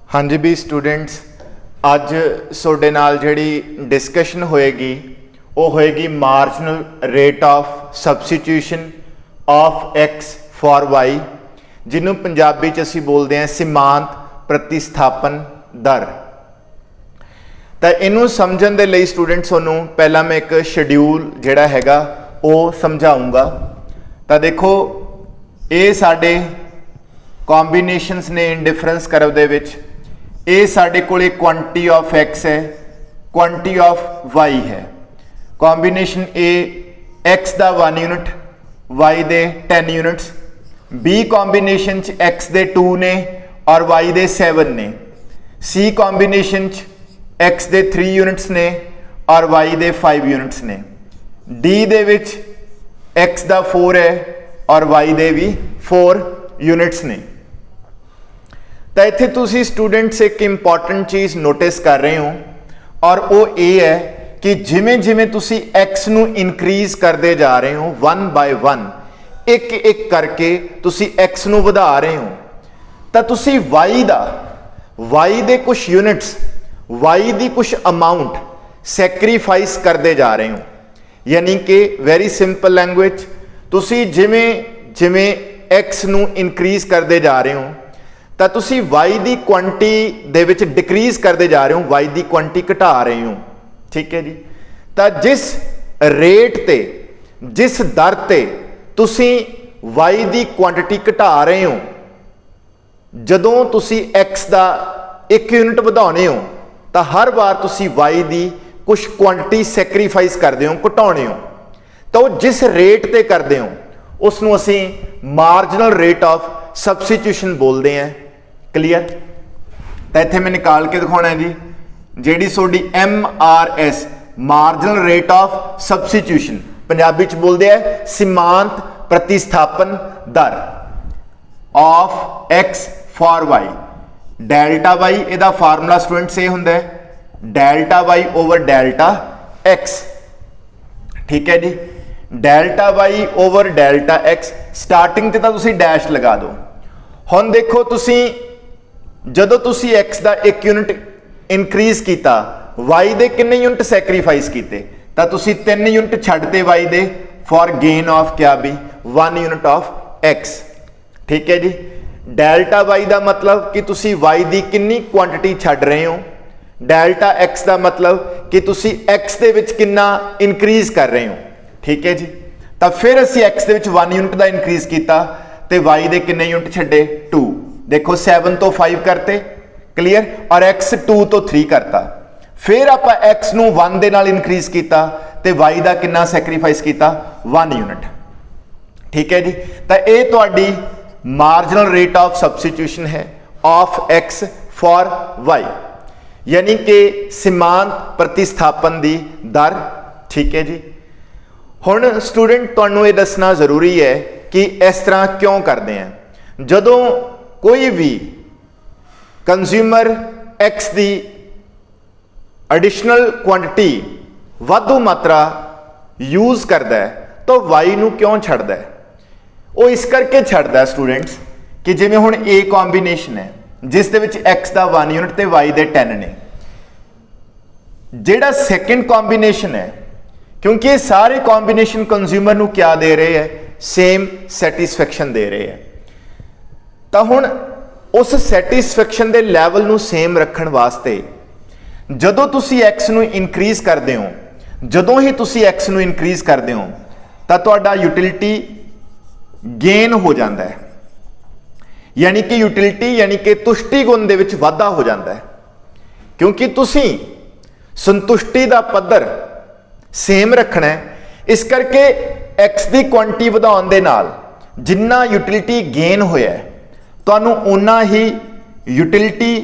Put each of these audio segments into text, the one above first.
हाँ जी भी स्टूडेंट्स, अज सोडे नाल जिहड़ी डिस्कशन होएगी वो होएगी marginal rate of substitution of X for Y, जिन्हों पंजाबी च असीं बोलते हैं सीमांत प्रतिस्थापन दर। तो इनू समझण दे लई स्टूडेंट्स तुहानूं पहला मैं एक शेड्यूल जिहड़ा हैगा वो समझाऊँगा। तो देखो ये साडे कॉम्बीनेशनस ने इंडिफरेंस करव दे विच ये साडे कोले क्वांटिटी ऑफ एक्स है, क्वांटिटी ऑफ वाई है। कॉम्बीनेशन ए एक्स का 1 यूनिट, वाई दे 10 यूनिट्स। बी कॉम्बीनेशन च एक्स दे 2 ने और वाई दे 7 ने। सी कॉम्बीनेशन च एक्स दे 3 यूनिट्स ने और वाई दे 5 यूनिट्स ने। डी दे विच एक्स का 4 है और वाई दे भी 4 यूनिट्स ने। तो इत्थे तुसी स्टूडेंट्स एक इंपॉर्टेंट चीज़ नोटिस कर रहे हो और वो ये है कि जिमें जिमें तुसी एक्स नू इनक्रीज करते जा रहे हो 1 बाय 1 एक एक करके तुसी एक्स नू वधा रहे हो, तो तुसी वाई दे कुछ यूनिट्स, वाई दी कुछ अमाउंट सैक्रीफाइस करते जा रहे हो। यानी कि वेरी सिंपल लैंग्वेज, तुसी जिमें जिमें एक्स नू इनक्रीज करते जा रहे हो तो तुसी वाई दी क्वांटिटी दे विच डिक्रीज करते जा रहे हो, वाई दी क्वांटिटी घटा रहे हो। ठीक है जी। तो जिस रेट ते, जिस दर ते तुसी वाई दी क्वांटिटी घटा रहे हो, जदों तुसी एक्स का 1 यूनिट वधाउने हो तो हर बार तुसी वाई दी कुछ क्वांटिटी सैक्रीफाइस करते हो, घटाउने हो। तो जिस रेट ते करते हो उसनूं असीं मार्जिनल रेट ऑफ सबस्टिट्यूशन बोलते हैं। क्लीयर? तो इत्थे मैं निकाल के दिखाना है जी, जिहड़ी सोडी MRS marginal rate of substitution Punjabi च बोलते हैं सीमांत प्रतिस्थापन दर of X for Y. Delta Y इहदा फार्मूला स्टूडेंट्स ये हुंदा है delta Y over delta X. ठीक है जी। Delta Y over delta X, starting ते तां तुसीं डैश लगा दो। हुण देखो तुसीं जदों तुसीं एक्स का 1 यूनिट इनक्रीज किया, वाई दे कितने यूनिट सैक्रीफाइस किए, तो तुसीं 3 यूनिट छड्डते वाई दे फॉर गेन ऑफ क्या भी 1 यूनिट ऑफ एक्स। ठीक है जी। डेल्टा वाई का मतलब कि तुसीं वाई की कितनी क्वांटिटी छड्ड रहे हो, डेल्टा एक्स का मतलब कि तुसीं एक्स दे विच कितना इनक्रीज कर रहे हो। ठीक है जी। तो फिर असीं एक्स दे विच 1 यूनिट का इनक्रीज किया तो वाई दे कितने यूनिट छड्डे 2। देखो 7 तो 5 करते। क्लीयर? और एक्स 2 तो 3 करता। फिर आप एक्स नू 1 दे नाल इनक्रीज किया तो वाई का कितना सैक्रीफाइस किया 1 यूनिट। ठीक है जी। तो ये तुहाडी मार्जिनल रेट ऑफ सबस्टिट्यूशन है ऑफ एक्स फॉर वाई, यानी कि सीमांत प्रतिस्थापन की दर। ठीक है जी। हुण स्टूडेंट तुहानूं ये दसना जरूरी है कि इस तरह क्यों करते हैं। जदों कोई भी कंज्यूमर एक्स की एडिशनल क्वांटिटी वाधू मात्रा यूज करता है तो वाई नू क्यों छड्डदा है? वो इस करके छड्डदा है स्टूडेंट्स कि जिवें हुण ए कॉम्बीनेशन है जिस दे विच एक्स का 1 यूनिट ते वाई दे 10 ने। जिहड़ा सैकेंड कॉम्बीनेशन है, क्योंकि ये सारे कॉम्बीनेशन कंज्यूमर नू क्या दे रहे हैं, सेम सैटिस्फैक्शन दे रहे हैं। तो हुण उस सैटिस्फैक्शन के लैवल नू सेम रखने वास्ते जदों तुसी एक्स नू इनक्रीज करते हो, जदों ही तुसी एक्स नू इनक्रीज करते हो तो तुहाडा यूटिलिटी गेन हो जाता है, यानी कि यूटिलिटी यानी कि तुष्टि गुण दे विच वाधा हो जाता है। क्योंकि तुसी संतुष्टि का पद्धर सेम रखना है, इस करके एक्स की क्वांटिटी वधाउण दे नाल जिन्ना यूटिलिटी गेन होया है तुहानूं उन्ना ही यूटिलिटी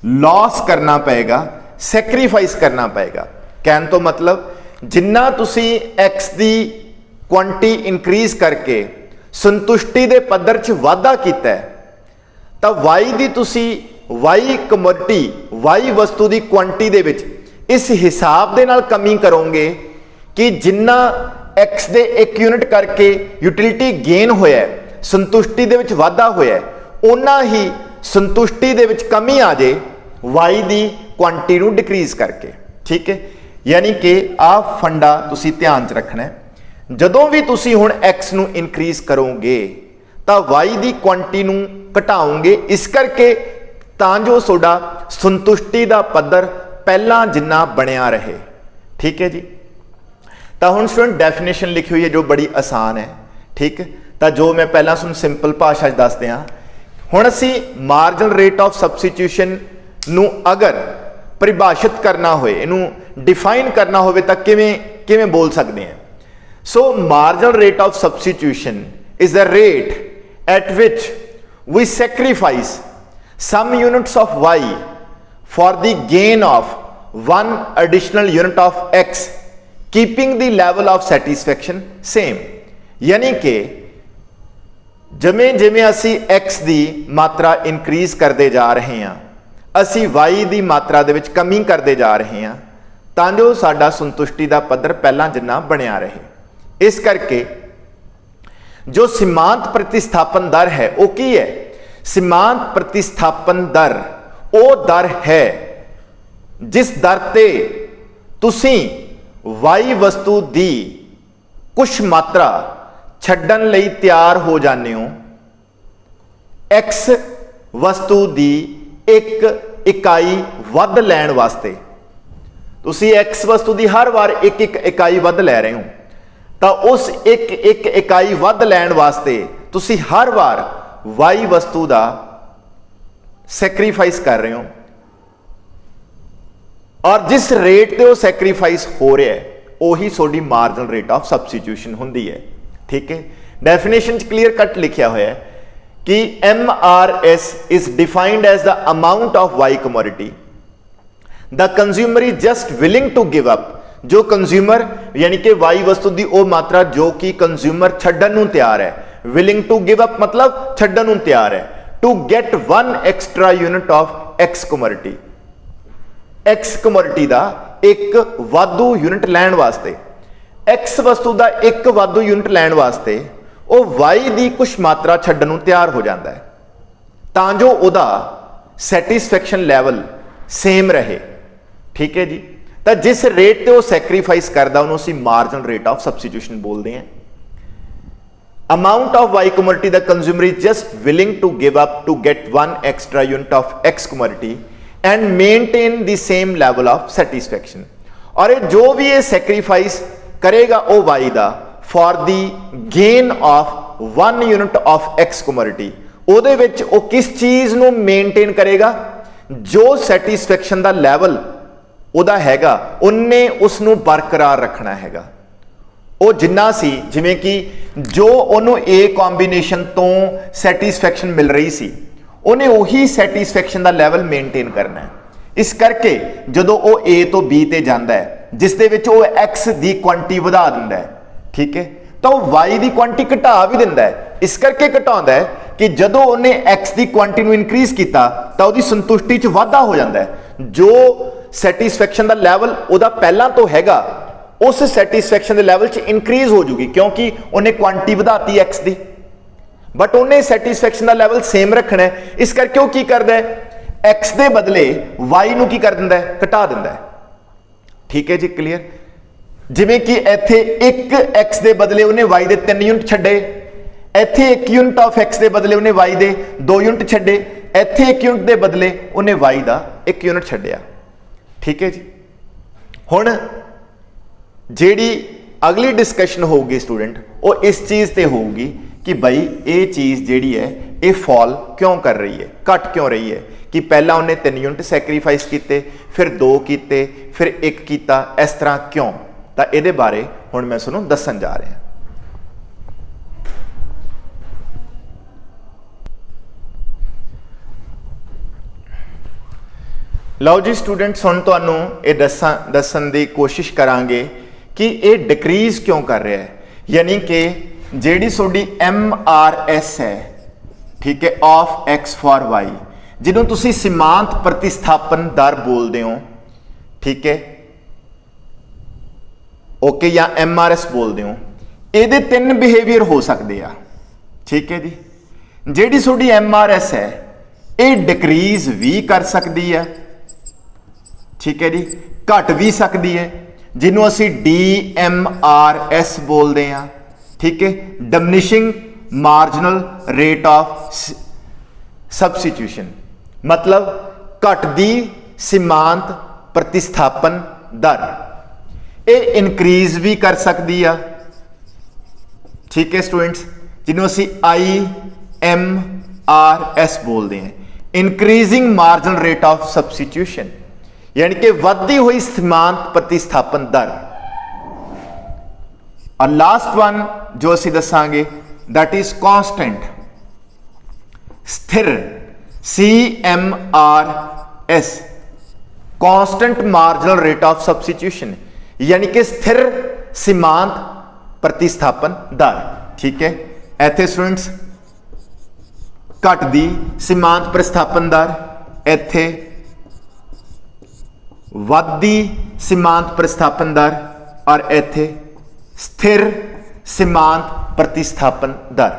लॉस करना पएगा, सैक्रीफाइस करना पएगा। कहने तो मतलब जिन्ना तुसी एक्स की क्वांटिटी इनक्रीज करके संतुष्टि के पद्धर च वाधा कीता है तो वाई दी तुसी वाई कमोडिटी, वाई वस्तु की क्वांटिटी दे विच इस हिसाब दे नाल कमी करोगे कि जिन्ना एक्स दे 1 यूनिट करके यूटिलिटी गेन होया है, संतुष्टि दे विच वाधा होया है, उन्ना ही संतुष्टि दे विच कमी आ जाए y की क्वांटिटी नूं डिक्रीज़ करके। ठीक है, यानी कि आ फंडा तुसी ध्यान च रखना है। जदों भी तुसी हुण x नूं इनक्रीज करोगे तो y की क्वांटिटी नूं घटाओगे, इस करके तां जो तुहाडा संतुष्टि का पद्धर पहला जिन्ना बनिया रहे। ठीक है जी, तो हुण स्टूडेंट डेफिनेशन लिखी हुई है जो बड़ी आसान है। ठीक, तो जो मैं पहला तुहानूं सिंपल भाषा च दस दियां। हुण असीं मार्जिनल रेट ऑफ सबस्टिट्यूशन नूं अगर परिभाषित करना होए, इनू डिफाइन करना होवे तां किवें किवें बोल सकते हैं। So marginal rate of substitution is the rate at which we sacrifice some units of y for the gain of one additional unit of x keeping the level of satisfaction same। यानी कि जिमें जिमें असी x की मात्रा increase करते जा रहे हैं, असी y की मात्रा दे विच कमी करते जा रहे हैं, तां जो साडा संतुष्टि का पद्धर पहला जिन्ना बनिया रहे। इस करके जो सीमांत प्रतिस्थापन दर है वो की है? सीमांत प्रतिस्थापन दर वो दर है जिस दर ते तुसी y वस्तु दी कुछ मात्रा छड्डन लई तैयार हो जाने हो x वस्तु दी एक इकाई वध लैण वास्ते। तुसी x वस्तु दी हर बार एक एक इकाई वध लै रहे हो, तो उस एक एक इकाई वध लैण वास्ते तुसी हर बार y वस्तु का सैक्रीफाइस कर रहे हो, और जिस रेट ते वो सैक्रीफाइस हो रहा है वही थोड़ी मार्जिनल रेट ऑफ सबस्टिट्यूशन होंदी है। ठीक है, डेफिनेशन क्लीयर कट लिखा हुआ है कि MRS is defined as the amount of y commodity the consumer is just willing to give up. जो कंज्यूमर यानी कि y वस्तु की वो मात्रा जो कि कंज्यूमर छड्डन नूं तैयार है, विलिंग टू गिव अप मतलब छड्डन नूं तैयार है, to get one extra unit of X commodity, X commodity का एक वाधू यूनिट लैण वास्ते, एक्स वस्तु का एक वाधू यूनिट लैण वास्ते वो वाई की कुछ मात्रा छड्डन नूं तैयार हो जाता है, तां जो उहदा सैटिस्फैक्शन लैवल सेम रहे। ठीक है जी, तो जिस रेट ते वो सैक्रीफाइस करदा उहनूं असीं मार्जिनल रेट ऑफ सबस्टिट्यूशन बोलते हैं। Amount of y commodity the consumer is just willing to give up to get one extra unit of x commodity and maintain the same level of satisfaction। और जो भी ये sacrifice करेगा वो y दा for the gain of one unit of x commodity, ਉਹਦੇ ਵਿੱਚ ਉਹ किस चीज़ ਨੂੰ maintain करेगा? जो satisfaction ਦਾ level ਉਹਦਾ ਹੈਗਾ ਉਹਨੇ ਉਸ ਨੂੰ ਬਰਕਰਾਰ ਰੱਖਣਾ ਹੈਗਾ। ਉਹ ਜਿੰਨਾ ਸੀ ਜਿਵੇਂ ਕਿ ਜੋ ਉਹਨੂੰ A ਕੰਬੀਨੇਸ਼ਨ ਤੋਂ ਸੈਟੀਸਫੈਕਸ਼ਨ ਮਿਲ ਰਹੀ ਸੀ ਉਹਨੇ ਉਹੀ ਸੈਟੀਸਫੈਕਸ਼ਨ ਦਾ ਲੈਵਲ ਮੇਨਟੇਨ ਕਰਨਾ ਹੈ। ਇਸ ਕਰਕੇ ਜਦੋਂ ਉਹ A ਤੋਂ B ਤੇ ਜਾਂਦਾ ਹੈ ਜਿਸ ਦੇ ਵਿੱਚ ਉਹ X ਦੀ ਕੁਆਂਟੀ ਵਧਾ ਦਿੰਦਾ ਹੈ, ਠੀਕ ਹੈ, ਤਾਂ ਉਹ Y ਦੀ ਕੁਆਂਟੀ ਘਟਾ ਵੀ ਦਿੰਦਾ ਹੈ। ਇਸ ਕਰਕੇ ਘਟਾਉਂਦਾ ਹੈ ਕਿ ਜਦੋਂ ਉਹਨੇ X ਦੀ ਕੁਆਂਟੀ ਨੂੰ ਇਨਕਰੀਜ਼ ਕੀਤਾ ਤਾਂ ਉਹਦੀ ਸੰਤੁਸ਼ਟੀ 'ਚ ਵਾਧਾ ਹੋ ਜਾਂਦਾ ਹੈ। ਜੋ ਸੈਟੀਸਫੈਕਸ਼ਨ ਦਾ ਲੈਵਲ ਉਹਦਾ ਪਹਿਲਾਂ ਤੋਂ ਹੈਗਾ उस सैटिस्फैक्शन के लैवल च इनक्रीज हो जूगी क्योंकि उन्हें क्वांटिटी वधाती एक्स की, बट उन्हें सैटिस्फैक्शन का लैवल सेम रखना है। इस करके वो की करता है एक्स के बदले वाई नूं की कर दिंदा है, घटा दिंदा है। ठीक है जी, क्लीयर। जिवें कि इत्थे एक एक्स के बदले उन्हें वाई के 3 यूनिट छड्डे, इत्थे 1 यूनिट ऑफ एक्स के बदले उन्हें वाई के 2 यूनिट छड्डे, इत्थे 1 यूनिट के बदले उन्हें वाई का 1 यूनिट छड्डिया। ठीक है जी, हुण ਜਿਹੜੀ अगली डिस्कशन होगी स्टूडेंट वो इस चीज़ ते होगी कि भाई ये चीज़ ਜਿਹੜੀ है ये फॉल क्यों कर रही है, घट क्यों रही है, कि पहला उन्हें 3 यूनिट सैक्रीफाइस किए, फिर 2 किए, फिर 1 किया, इस तरह क्यों? तो ये बारे हुण मैं तुहानूं दस्सण जा रहा। लो जी स्टूडेंट्स, हुण तुहानूं ये दस्सण दी कोशिश करांगे कि ये डिक्रीज क्यों कर रहा है, यानी कि जिहड़ी तुहाडी MRS है, ठीक है, ऑफ एक्स फॉर वाई, जिन्हों तुसी सीमांत प्रतिस्थापन दर बोलते हो, ठीक है, ओके, या MRS बोलते हो, ये 3 बिहेवियर हो सकते हैं। ठीक है जी, जिहड़ी तुहाडी MRS है ये डिक्रीज भी कर सकती है, ठीक है जी, घट भी सकती है, जिन्हों असी DMRS बोलते हैं, ठीक है, diminishing marginal rate of substitution, मतलब घटदी सीमांत प्रतिस्थापन दर, ये इनक्रीज भी कर सकती है, ठीक है स्टूडेंट्स, जिन्हों असी IMRS बोलते हैं, increasing marginal rate of substitution, यानी कि वधदी हुई सीमांत प्रतिस्थापन दर। और लास्ट वन जो असी दसांगे दैट इज कांस्टेंट, स्थिर, CMRS, constant marginal rate of substitution, यानी कि स्थिर सीमांत प्रतिस्थापन दर, ठीक है। इत्थे स्टूडेंट्स घटदी सीमांत प्रतिस्थापन दर, इत्थे वधदी सीमांत प्रतिस्थापन दर, और इत्थे स्थिर सीमांत प्रतिस्थापन दर,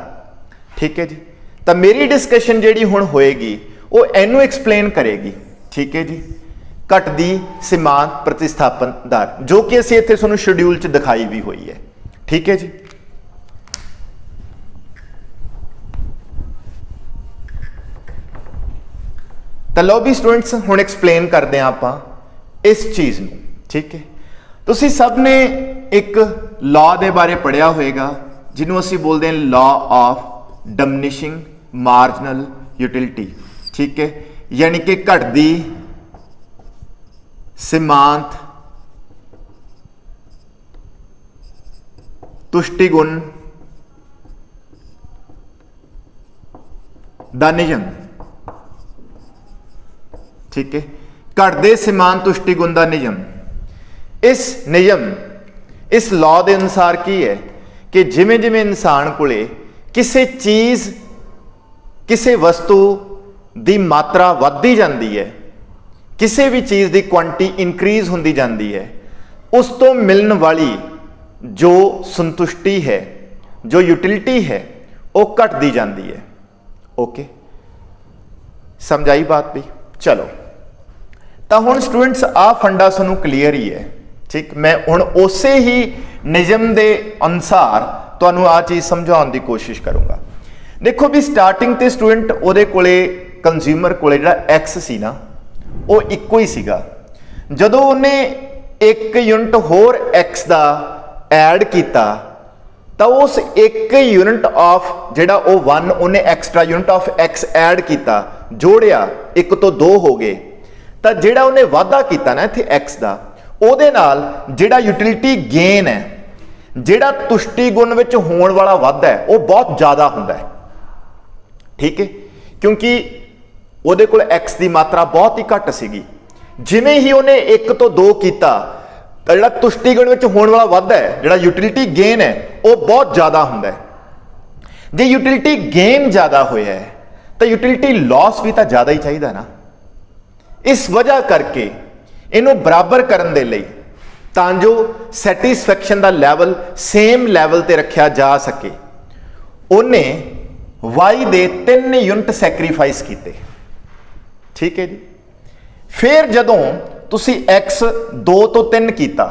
ठीक है जी। तो मेरी डिस्कशन जिहड़ी हुण होएगी वो इनू एक्सप्लेन करेगी, ठीक है जी, घटदी सीमांत प्रतिस्थापन दर, जो कि असीं इत्थे तुहानूं शेड्यूल च दिखाई भी हुई है, ठीक है जी। तो लो भी स्टूडेंट्स हुण एक्सप्लेन करते हैं आपां इस चीज़ नूं, ठीक है। तुसीं सब ने एक लॉ दे बारे पढ़िया होएगा जिन्हों असीं बोलते हैं law of diminishing marginal utility, ठीक है, यानी कि घटदी सीमांत तुष्टिगुण दा नियम, ठीक है, घटदे सीमांत तुष्टिगुण दा नियम। इस नियम, इस लॉ के अनुसार की है कि जिमें जिमें इंसान कोले किसी चीज़, किसी वस्तु की मात्रा वधदी जाती है, किसी भी चीज़ की क्वांटिटी इंक्रीज होंदी जाती है, उस तो मिलने वाली जो संतुष्टि है, जो यूटिलिटी है, वो घटदी जाती है। ओके, समझाई बात भी? चलो, तो हुण स्टूडेंट्स आ फंडा सानू क्लीयर ही है, ठीक। मैं हुण उसे ही नियम के अनुसार तुहानू आ चीज़ समझाने की कोशिश करूँगा। देखो भी स्टार्टिंग ते स्टूडेंट उहदे कोले कंज्यूमर कोले जिहड़ा एक्स सी ना, वो इक्को ही सीगा। जदों उन्हें एक यूनिट होर एक्स का ऐड किया तो उस एक यूनिट ऑफ जिहड़ा वो 1 उन्हें extra unit of x add किया, जोड़िया, एक तो 2 हो गए, तो जिहड़ा उन्हें वाधा किया ना इत्थे एक्स का, उहदे नाल जिहड़ा यूटिलिटी गेन है, जिहड़ा तुष्टि गुण विच होण वाला वाधा है, वो बहुत ज़्यादा हुंदा है, ठीक है, क्योंकि उहदे कोल एक्स की मात्रा बहुत ही घट सीगी। जिवें ही उन्हें 1 तो 2 किया तो जिहड़ा तुष्टि गुण विच होण वाला वाधा है, जिहड़ा यूटिलिटी गेन है, वो बहुत ज़्यादा हुंदा है। जे यूटिलिटी गेन ज़्यादा होया है तो यूटिलिटी लॉस भी तो ज़्यादा ही चाहिए ना। इस वजह करके इनू बराबर करने दे लई, तां जो सैटिस्फैक्शन का लैवल सेम लैवल ते रखा जा सके, उन्हें वाई दे 3 यूनिट सैक्रीफाइस किए, ठीक है जी। फिर जदों तुसी एक्स 2 तो 3 किया,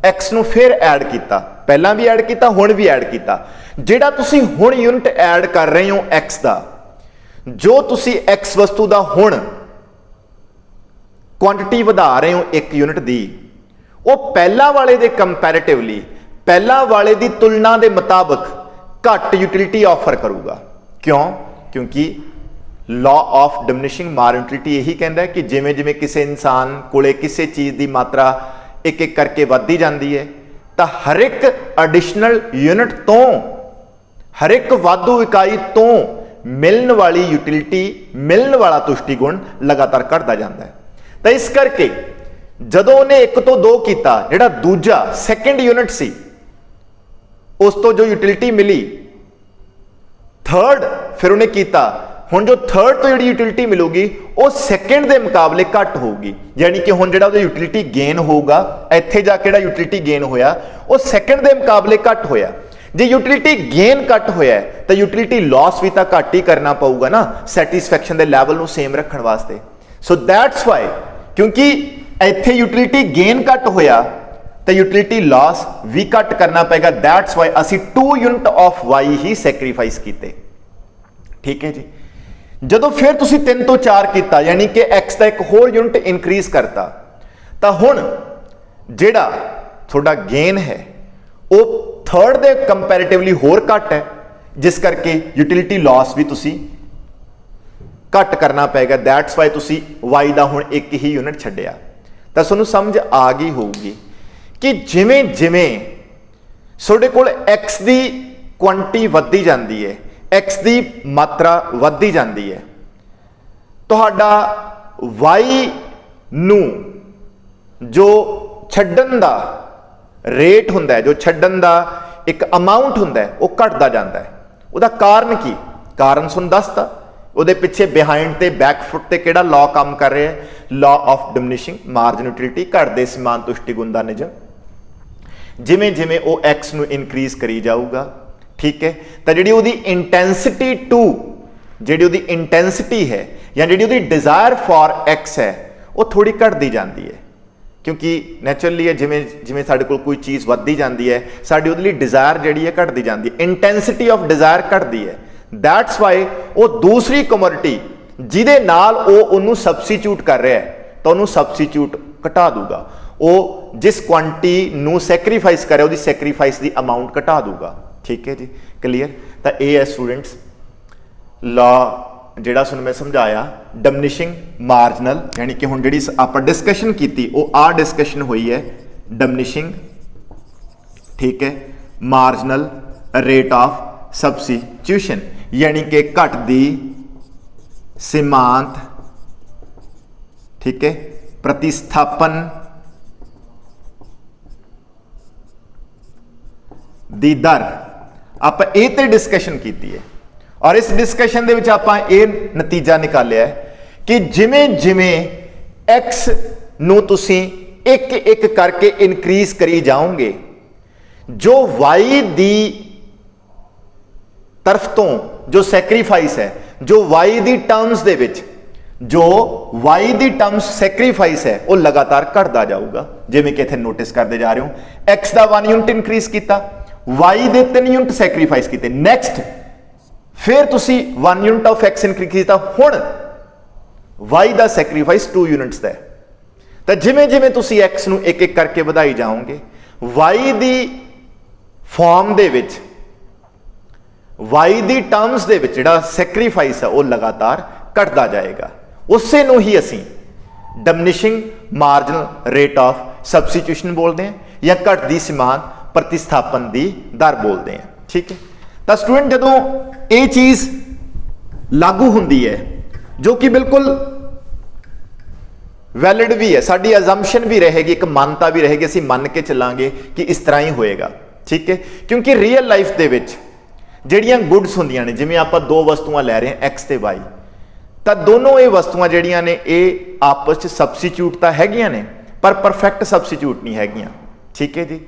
एक्स नू फिर ऐड किया, पहला भी ऐड किया, हुण भी ऐड किया, जिहड़ा तुसी हुण यूनिट ऐड कर रहे हो एक्स का, जो तुसी एक्स वस्तु का हुण क्वांटिटी वधा रहे हो 1 यूनिट दी, वो पहला वाले दे कंपैरेटिवली, पहला वाले दी तुलना के मुताबिक घट यूटिलिटी ऑफर करूगा। क्यों? क्योंकि लॉ ऑफ डिमिनिशिंग मार्जिनलिटी यही कहता है कि जिमें जिमें किसी इंसान कोले किसी चीज़ की मात्रा एक एक करके वधदी जाती है, तो हर एक एडिशनल यूनिट तो, हर एक वाधू इकाई तो मिलने वाली यूटिलिटी, मिलने वाला तुष्टि गुण लगातार घटता जाता है। तो इस करके जदों उन्हें 1 तो 2 किया, जिहड़ा दूजा सैकेंड यूनिट सी, उस तो जो यूटिलिटी मिली, थर्ड फिर उन्हें किया, हुण जो थर्ड तो जिहड़ी यूटिलिटी मिलूगी वो सैकेंड के मुकाबले घट होगी, यानी कि हुण जिहड़ा यूटिलिटी गेन होगा, इत्थे जाके जिहड़ा यूटिलिटी गेन होया वो सैकेंड के मुकाबले घट होया। जे यूटिलिटी गेन घट होया है तो यूटिलिटी लॉस भी तो घट ही करना पऊगा ना सैटिस्फैक्शन के लैवल को सेम रखने वास्ते। सो दैट्स वाई क्योंकि इत्थे यूटिलिटी गेन घट होया तो यूटिलिटी लॉस भी घट करना पेगा। दैट्स वाई असी 2 unit of why he sacrifice किए। ठीक है जी। जदों फिर तुसी 3 तो 4 किया यानी कि एक्स का एक होर यूनिट इनक्रीज करता तो हुण जिहड़ा थोड़ा गेन है वो थर्ड दे कंपैरेटिवली होर घट है, जिस करके यूटिलिटी लॉस भी तुसी घट करना पेगा। दैट्स वाई तुसी वाई का हुण एक ही यूनिट छड्डिया। तो तुहानूं समझ आ गई होगी कि जिवें जिवें तुहाडे कोल एक्स की क्वांटिटी वधदी जांदी है, एक्स की मात्रा वधदी जांदी है, तुहाडा वाई नूं जो छड्डण दा रेट हुंदा है, जो छड्डण दा एक अमाउंट हुंदा है, वो घटदा जांदा है। उहदा कारण की कारण तुहानूं दसता, उहदे पिछे बिहाइंड ते बैकफुट ते किहड़ा लॉ काम कर रहा है, law of diminishing margin utility, घटदे समान तुष्टि गुण दा नियम। जिमें जिमें वो एक्स नूं इनक्रीज करी जाऊगा, ठीक है, तो जिहड़ी उहदी इंटेंसिटी टू जिहड़ी उहदी इंटेंसिटी है या जिहड़ी उहदी डिजायर फॉर एक्स है वो थोड़ी घटदी जाती है, क्योंकि नैचुरली है जिमें जिमें साडे कोल कोई चीज़ वधदी जाती है साडी उहदे लई डिजायर जिहड़ी है घटदी जाती है, इंटेंसिटी ऑफ डिजायर घटदी है। दैट्स वाई वो दूसरी कमोडिटी जिहदे नाल वो उहनूं सबस्टिट्यूट कर रहा है तो उहनूं सबस्टिट्यूट घटा दूगा। वो जिस क्वांटिटी नूं सैक्रीफाइस करे उहदी सैक्रीफाइस दी अमाउंट घटा दूगा। ठीक है जी, क्लीयर। तो ये है स्टूडेंट्स लॉ जिहड़ा तुहानूं मैं समझाया डिमिनिशिंग मार्जिनल, यानी कि हुण जिहड़ी आपां डिस्कशन कीती वो आ डिस्कशन हुई है डिमिनिशिंग, ठीक है, मार्जिनल रेट ऑफ सबस्टिट्यूशन, यानी कि घटदी सीमांत, ठीक है, प्रतिस्थापन दी दर आपां इह ते डिस्कशन कीती है। और इस डिस्कशन दे विच आपां इह नतीजा निकालिया है कि जिमें जिमें एक्स नूं तुसीं एक एक करके इनक्रीज करी जाओगे, जो वाई दी तरफ तो जो सैक्रीफाइस है, जो वाई दी टर्म्स दे विच जो वाई दी टर्म्स सैक्रीफाइस है वो लगातार घटदा जाऊगा। जिवें कि इत्थे नोटिस करते जा रहे हो एक्स का 1 यूनिट इनक्रीज किया, वाई दे 3 यूनिट सैक्रीफाइस किए, नैक्सट फिर तुसी 1 यूनिट ऑफ एक्स इनक्रीज किया, हुण वाई का सैक्रीफाइस 2 यूनिट्स का है। तो जिमें जिमें तुसी एक्स नूं एक एक करके वधाई जाओगे, वाई दी फॉर्म दे विच वाई दी टर्म्स दे विच जिहड़ा सैक्रीफाइस है वो लगातार घटदा जाएगा। उसे नूं ही असीं diminishing marginal rate of substitution बोलते हैं या घटदी सीमांत प्रतिस्थापन की दर बोलते हैं। ठीक है। तो स्टूडेंट जदों ये चीज़ लागू होंदी है जो कि बिल्कुल वैलिड भी है, साडी अजम्पशन भी रहेगी, एक मानता भी रहेगी, असीं मन के चलांगे कि इस तरह ही होएगा। ठीक है, क्योंकि रियल लाइफ दे विच ਜਿਹੜੀਆਂ गुड्स ਹੁੰਦੀਆਂ ਨੇ, ਜਿਵੇਂ ਆਪਾਂ ਦੋ ਵਸਤੂਆਂ ਲੈ ਰਹੇ ਹਾਂ एक्स ਤੇ वाई, ਤਾਂ ਦੋਨੋਂ ਇਹ ਵਸਤੂਆਂ ਜਿਹੜੀਆਂ ਨੇ ਇਹ ਆਪਸ ਚ ਸਬਸਟੀਟਿਊਟ ਤਾਂ ਹੈਗੀਆਂ ਨੇ ਪਰ ਪਰਫੈਕਟ ਸਬਸਟੀਟਿਊਟ ਨਹੀਂ ਹੈਗੀਆਂ। ਠੀਕ ਹੈ ਜੀ,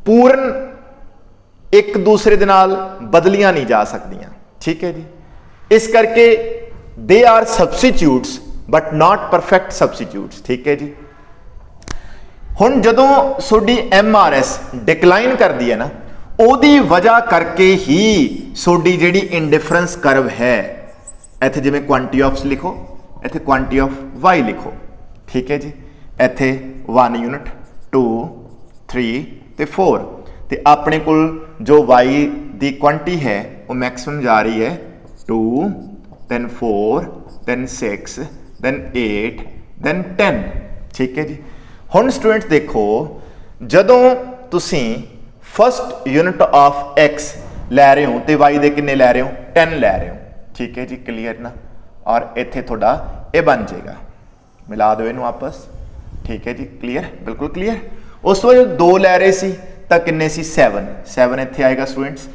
ਪੂਰਨ ਇੱਕ ਦੂਸਰੇ ਦੇ ਨਾਲ ਬਦਲੀਆਂ ਨਹੀਂ ਜਾ ਸਕਦੀਆਂ। ਠੀਕ ਹੈ ਜੀ, ਇਸ ਕਰਕੇ they are substitutes but not perfect substitutes. ਠੀਕ ਹੈ ਜੀ, ਹੁਣ ਜਦੋਂ ਤੁਹਾਡੀ MRS ਡਿਕਲਾइन ਕਰਦੀ ਹੈ ना, ਉਹਦੀ ਵਜ੍ਹਾ ਕਰਕੇ ਹੀ ਤੁਹਾਡੀ ਜਿਹੜੀ ਇੰਡਿਫਰੈਂਸ ਕਰਵ ਹੈ, ਇੱਥੇ ਜਿਵੇਂ ਕੁਆਂਟੀ ਆਫ ਲਿਖੋ, ਇੱਥੇ ਕੁਆਂਟੀ ਆਫ y ਲਿਖੋ। ਠੀਕ ਹੈ ਜੀ, ਇੱਥੇ 1 ਯੂਨਿਟ 2 3 ਤੇ 4 ਤੇ ਆਪਣੇ ਕੋਲ ਜੋ y ਦੀ ਕੁਆਂਟੀ ਹੈ ਉਹ ਮੈਕਸਿਮਮ ਜਾ ਰਹੀ ਹੈ 2 then 4 then 6 then 8 then 10। ਠੀਕ ਹੈ ਜੀ, ਹੁਣ ਸਟੂਡੈਂਟਸ ਦੇਖੋ ਜਦੋਂ ਤੁਸੀਂ फस्ट यूनिट ऑफ एक्स लै रहे हो तो वाई दे किन्ने लै रहे हो 10 लै रहे हो। ठीक है जी, क्लीयर ना, और इत्थे थोड़ा ये बन जाएगा, मिला दो इनू आपस। ठीक है जी, क्लीयर, बिल्कुल क्लीयर। उस तो बाद 2 लै रहे सी तो किन्ने सी 7 इत्थे आएगा स्टूडेंट्स।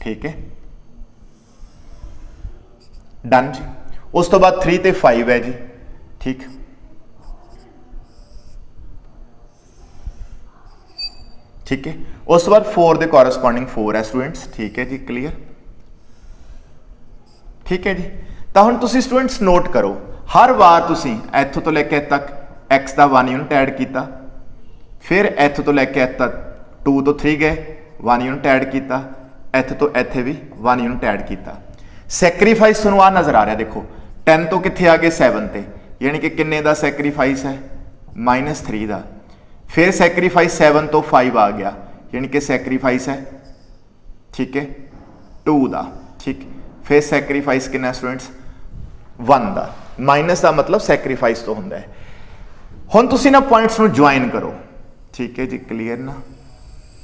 ठीक है, डन जी। उस तो बाद 3 ते 5 है जी। ठीक, ठीक है। उस तो बाद 4 ਦੇ ਕੋਰਸਪੋਂਡਿੰਗ 4 है स्टूडेंट्स, ठीक है जी, क्लीयर, ठीक है जी। तो हुण तुसीं स्टूडेंट्स नोट करो, हर वार तुसीं इत्थों तो लैके तक x का 1 यूनिट ऐड किया, फिर इत्थों तो लैके तक 2 तो 3 गए 1 यूनिट ऐड किया, इत्थों तो इत्थे भी 1 यूनिट ऐड किया। सैक्रीफाइस तुहानूं आ नज़र आ रहा, देखो 10 तो कित्थे आ गए 7 ते, यानी कि किन्ने दा सैक्रीफाइस है -3 का। फिर सैक्रीफाइस 7 तो 5 आ गया, यानी कि सैक्रीफाइस है, ठीक है, 2 का, ठीक। फिर सैक्रीफाइस कितना स्टूडेंट्स 1 का, माइनस का मतलब सैक्रीफाइस तो होंदा है। हुण तुसीं ना पॉइंट्स नूं ज्वाइन करो, ठीक है जी, क्लीयर ना।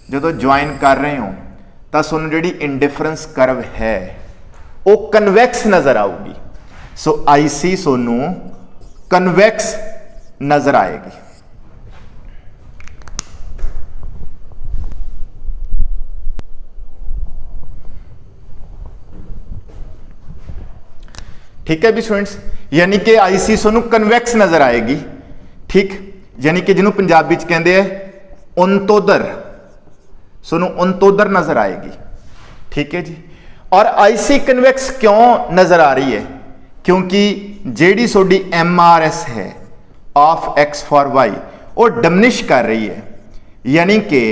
जो ज्वाइन कर रहे हो तो तुहानूं जिहड़ी इंडिफरेंस करव है वो कन्वैक्स नज़र आऊगी। सो IC सोनू कन्वैक्स नज़र आएगी। ठीक है भी स्टूडेंट्स, यानी कि IC सोनू कन्वैक्स नज़र आएगी, ठीक, यानी कि जिन्होंने पंजाबी च कहते हैं उनतोदर, सोनू उनतोदर नज़र आएगी, ठीक है जी। और IC कन्वैक्स क्यों नज़र आ रही है, क्योंकि जेडी सोडी MRS है ऑफ X फॉर Y वो डमनिश कर रही है, यानी कि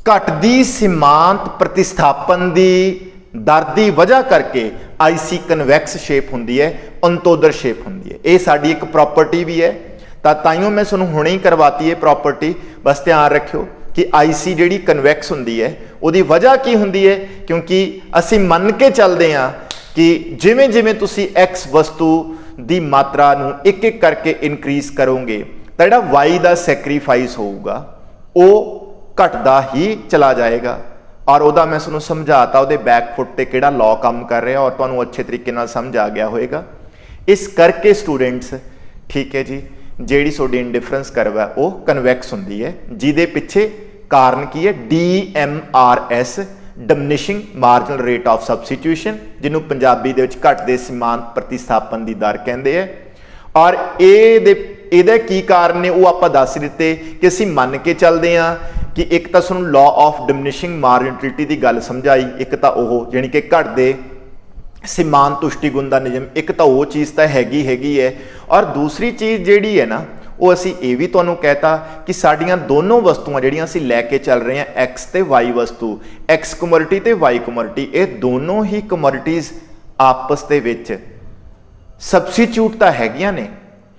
घटदी सीमांत प्रतिस्थापन की दर की वजह करके IC कन्वैक्स शेप होंदी है, उनतोदर शेप होंदी है। ये साडी एक प्रॉपर्टी भी है, ताइयों मैं तुहानूं हुणे ही करवाती है प्रॉपर्टी, बस ध्यान रखियो कि IC जिहड़ी कन्वैक्स होंदी है उहदी वजह की होंदी है, क्योंकि असीं मन के चलते हैं कि जिवें जिवें तुसीं X वस्तु की मात्रा नूं एक एक करके इनक्रीज करोगे तो जिहड़ा Y का सैक्रीफाइस होऊगा वो घटदा ही चला जाएगा। और वह मैं तुहानूं समझाता वो बैकफुट ते किहड़ा लॉ काम कर रहा, और तुहानूं अच्छे तरीके नाल समझ आ गया होएगा। इस करके स्टूडेंट्स, ठीक है जी, जिहड़ी तुहाडी इंडिफरेंस करव है वो कन्वैक्स होंदी है, जिहदे पिछे कारण की है DMRS, diminishing marginal rate of substitution, जिन्हों पंजाबी दे विच घटदे सीमांत प्रतिस्थापन की दर कहते हैं। और ये की कारण ने वो आप दस दिते कि असीं मन के चलते हैं कि एक तो तुहानूं लॉ ऑफ डमनिशिंग मार्जिनलिटी की गल समझाई, एक तो वह यानी कि घटदे सीमांत तुष्टि गुण का नियम, एक तो वो चीज़ तो हैगी है, और दूसरी चीज़ जिहड़ी है ना वो असी ये भी तुहानूं कहता कि साडियां दोनों वस्तुआं जिहड़ियां असीं लैके चल रहे हैं X ते Y वस्तु, X कमोडिटी ते Y कमोडिटी, ये दोनों ही कमोडिटीज़ आपस दे विच सबस्टिट्यूट तां हैगियां ने,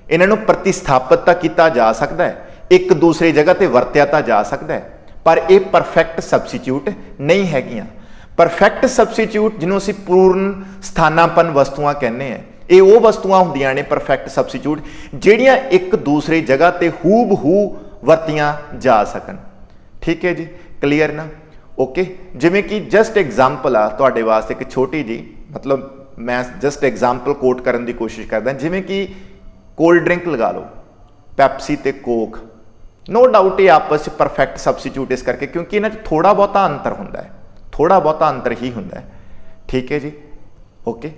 इन्हां नूं प्रतिस्थापित तां कीता जा सकदा है, एक दूसरी जगह ते वरत्या तां जा सकदा है, पर यह परफेक्ट सबस्टिट्यूट नहीं हैगियां। परफेक्ट सबस्टिट्यूट जिन्हों असीं पूर्ण स्थानापन्न वस्तुआं कहने हैं, ये वो वस्तुआं हुंदियां ने परफेक्ट सबस्टिट्यूट जिहड़ियां एक दूसरी जगह ते हूबहू वरतियां जा सकन। ठीक है जी, क्लीयर ना, ओके। जिवें कि जस्ट एग्जाम्पल आ तुहाडे वास्ते एक छोटी जी, मतलब मैं जस्ट एग्जाम्पल कोट करन दी कोशिश करदा, जिवें कि कोल्ड ड्रिंक लगा लो, पैप्सी ते कोक, नो डाउट ये आपस में परफेक्ट सबस्टिट्यूट इस करके क्योंकि इन्हां च थोड़ा बहुता अंतर हुंदा है, थोड़ा बहुता अंतर ही हुंदा है। ठीक है जी, ओके।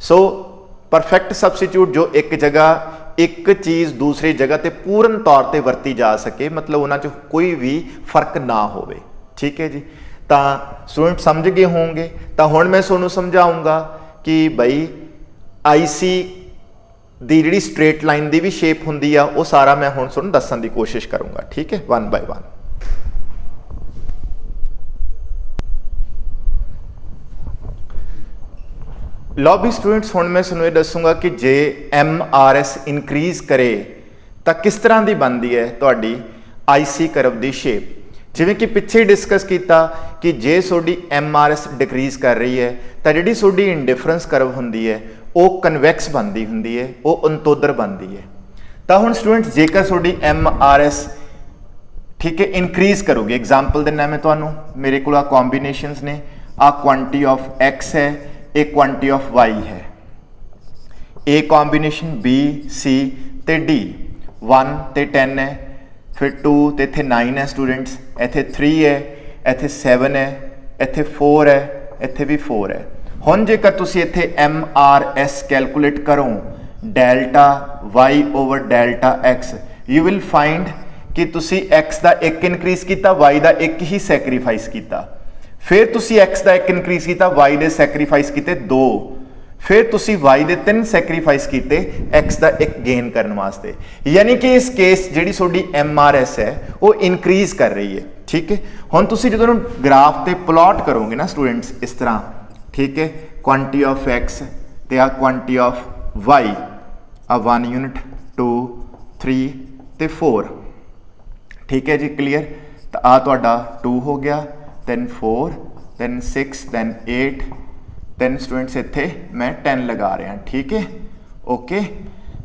सो परफेक्ट सबस्टिट्यूट जो एक जगह एक चीज़ दूसरी जगह ते पूर्ण तौर पर वरती जा सके, मतलब उन्हां च कोई भी फर्क ना होवे। ठीक है जी, तो स्टूडेंट समझ गए होंगे। तो हुण मैं तुहानूं समझाऊंगा कि बई IC दी जिहड़ी स्ट्रेट लाइन की भी शेप हुंदी आ, वो सारा मैं हुण तुहानूं दस्सण दी कोशिश करूँगा। ठीक है, वन बाय वन। लो भी स्टूडेंट्स, हुण मैं तुहानूं दसूँगा कि जे MRS इनक्रीज करे तो किस तरह की बनती है तुहाडी IC करव की शेप। जिवें कि पिछे डिस्कस किया कि जे तुहाडी MRS डिक्रीज कर रही है तो जिहड़ी तुहाडी इंडिफरेंस करव हुंदी है वो कन्वैक्स बनती हुंदी है, वो उनतोदर बनती है। तो हुण स्टूडेंट्स जेकर तुहाडी MRS ठीक है इनक्रीज करोगे, एग्जाम्पल देना मैं तुहानूं, मेरे को आ कॉम्बीनेशनस ने, आ क्वांटिटी ऑफ X है, एक क्वांटिटी ऑफ Y है, ए कॉम्बीनेशन B C ते D, 1 ते 10 है, फिर 2 ते इत्थे 9 है स्टूडेंट्स, इत्थे 3 है, इत्थे 7 है, इत्थे 4 है, इत्थे भी 4 है। हुण जेकर तुसीं इत्थे MRS कैलकुलेट करो delta Y over delta X, you will find कि तुसी x का 1 इनक्रीज किया, y का 1 ही सैक्रीफाइस किया, फिर तुसी x का 1 इनक्रीज किया, y दे सैक्रीफाइस किए 2, फिर तुसी y दे 3 सैक्रीफाइस किए x का 1 गेन करने वास्ते। यानी कि इस केस जी थोड़ी MRS है वो इनक्रीज कर रही है। ठीक है, हुण तुसी जो ग्राफ ते प्लॉट करोगे ना स्टूडेंट्स इस तरह, ठीक है, क्वांटिटी ऑफ x ते आ क्वांटिटी ऑफ y, आ 1 यूनिट 2 3 ते 4, ठीक है जी, क्लीयर। तो आ तुहाडा 2 हो गया, then 4 then 6 then 8 then students इत्थे मैं 10 लगा रहा, ठीक है, ओके।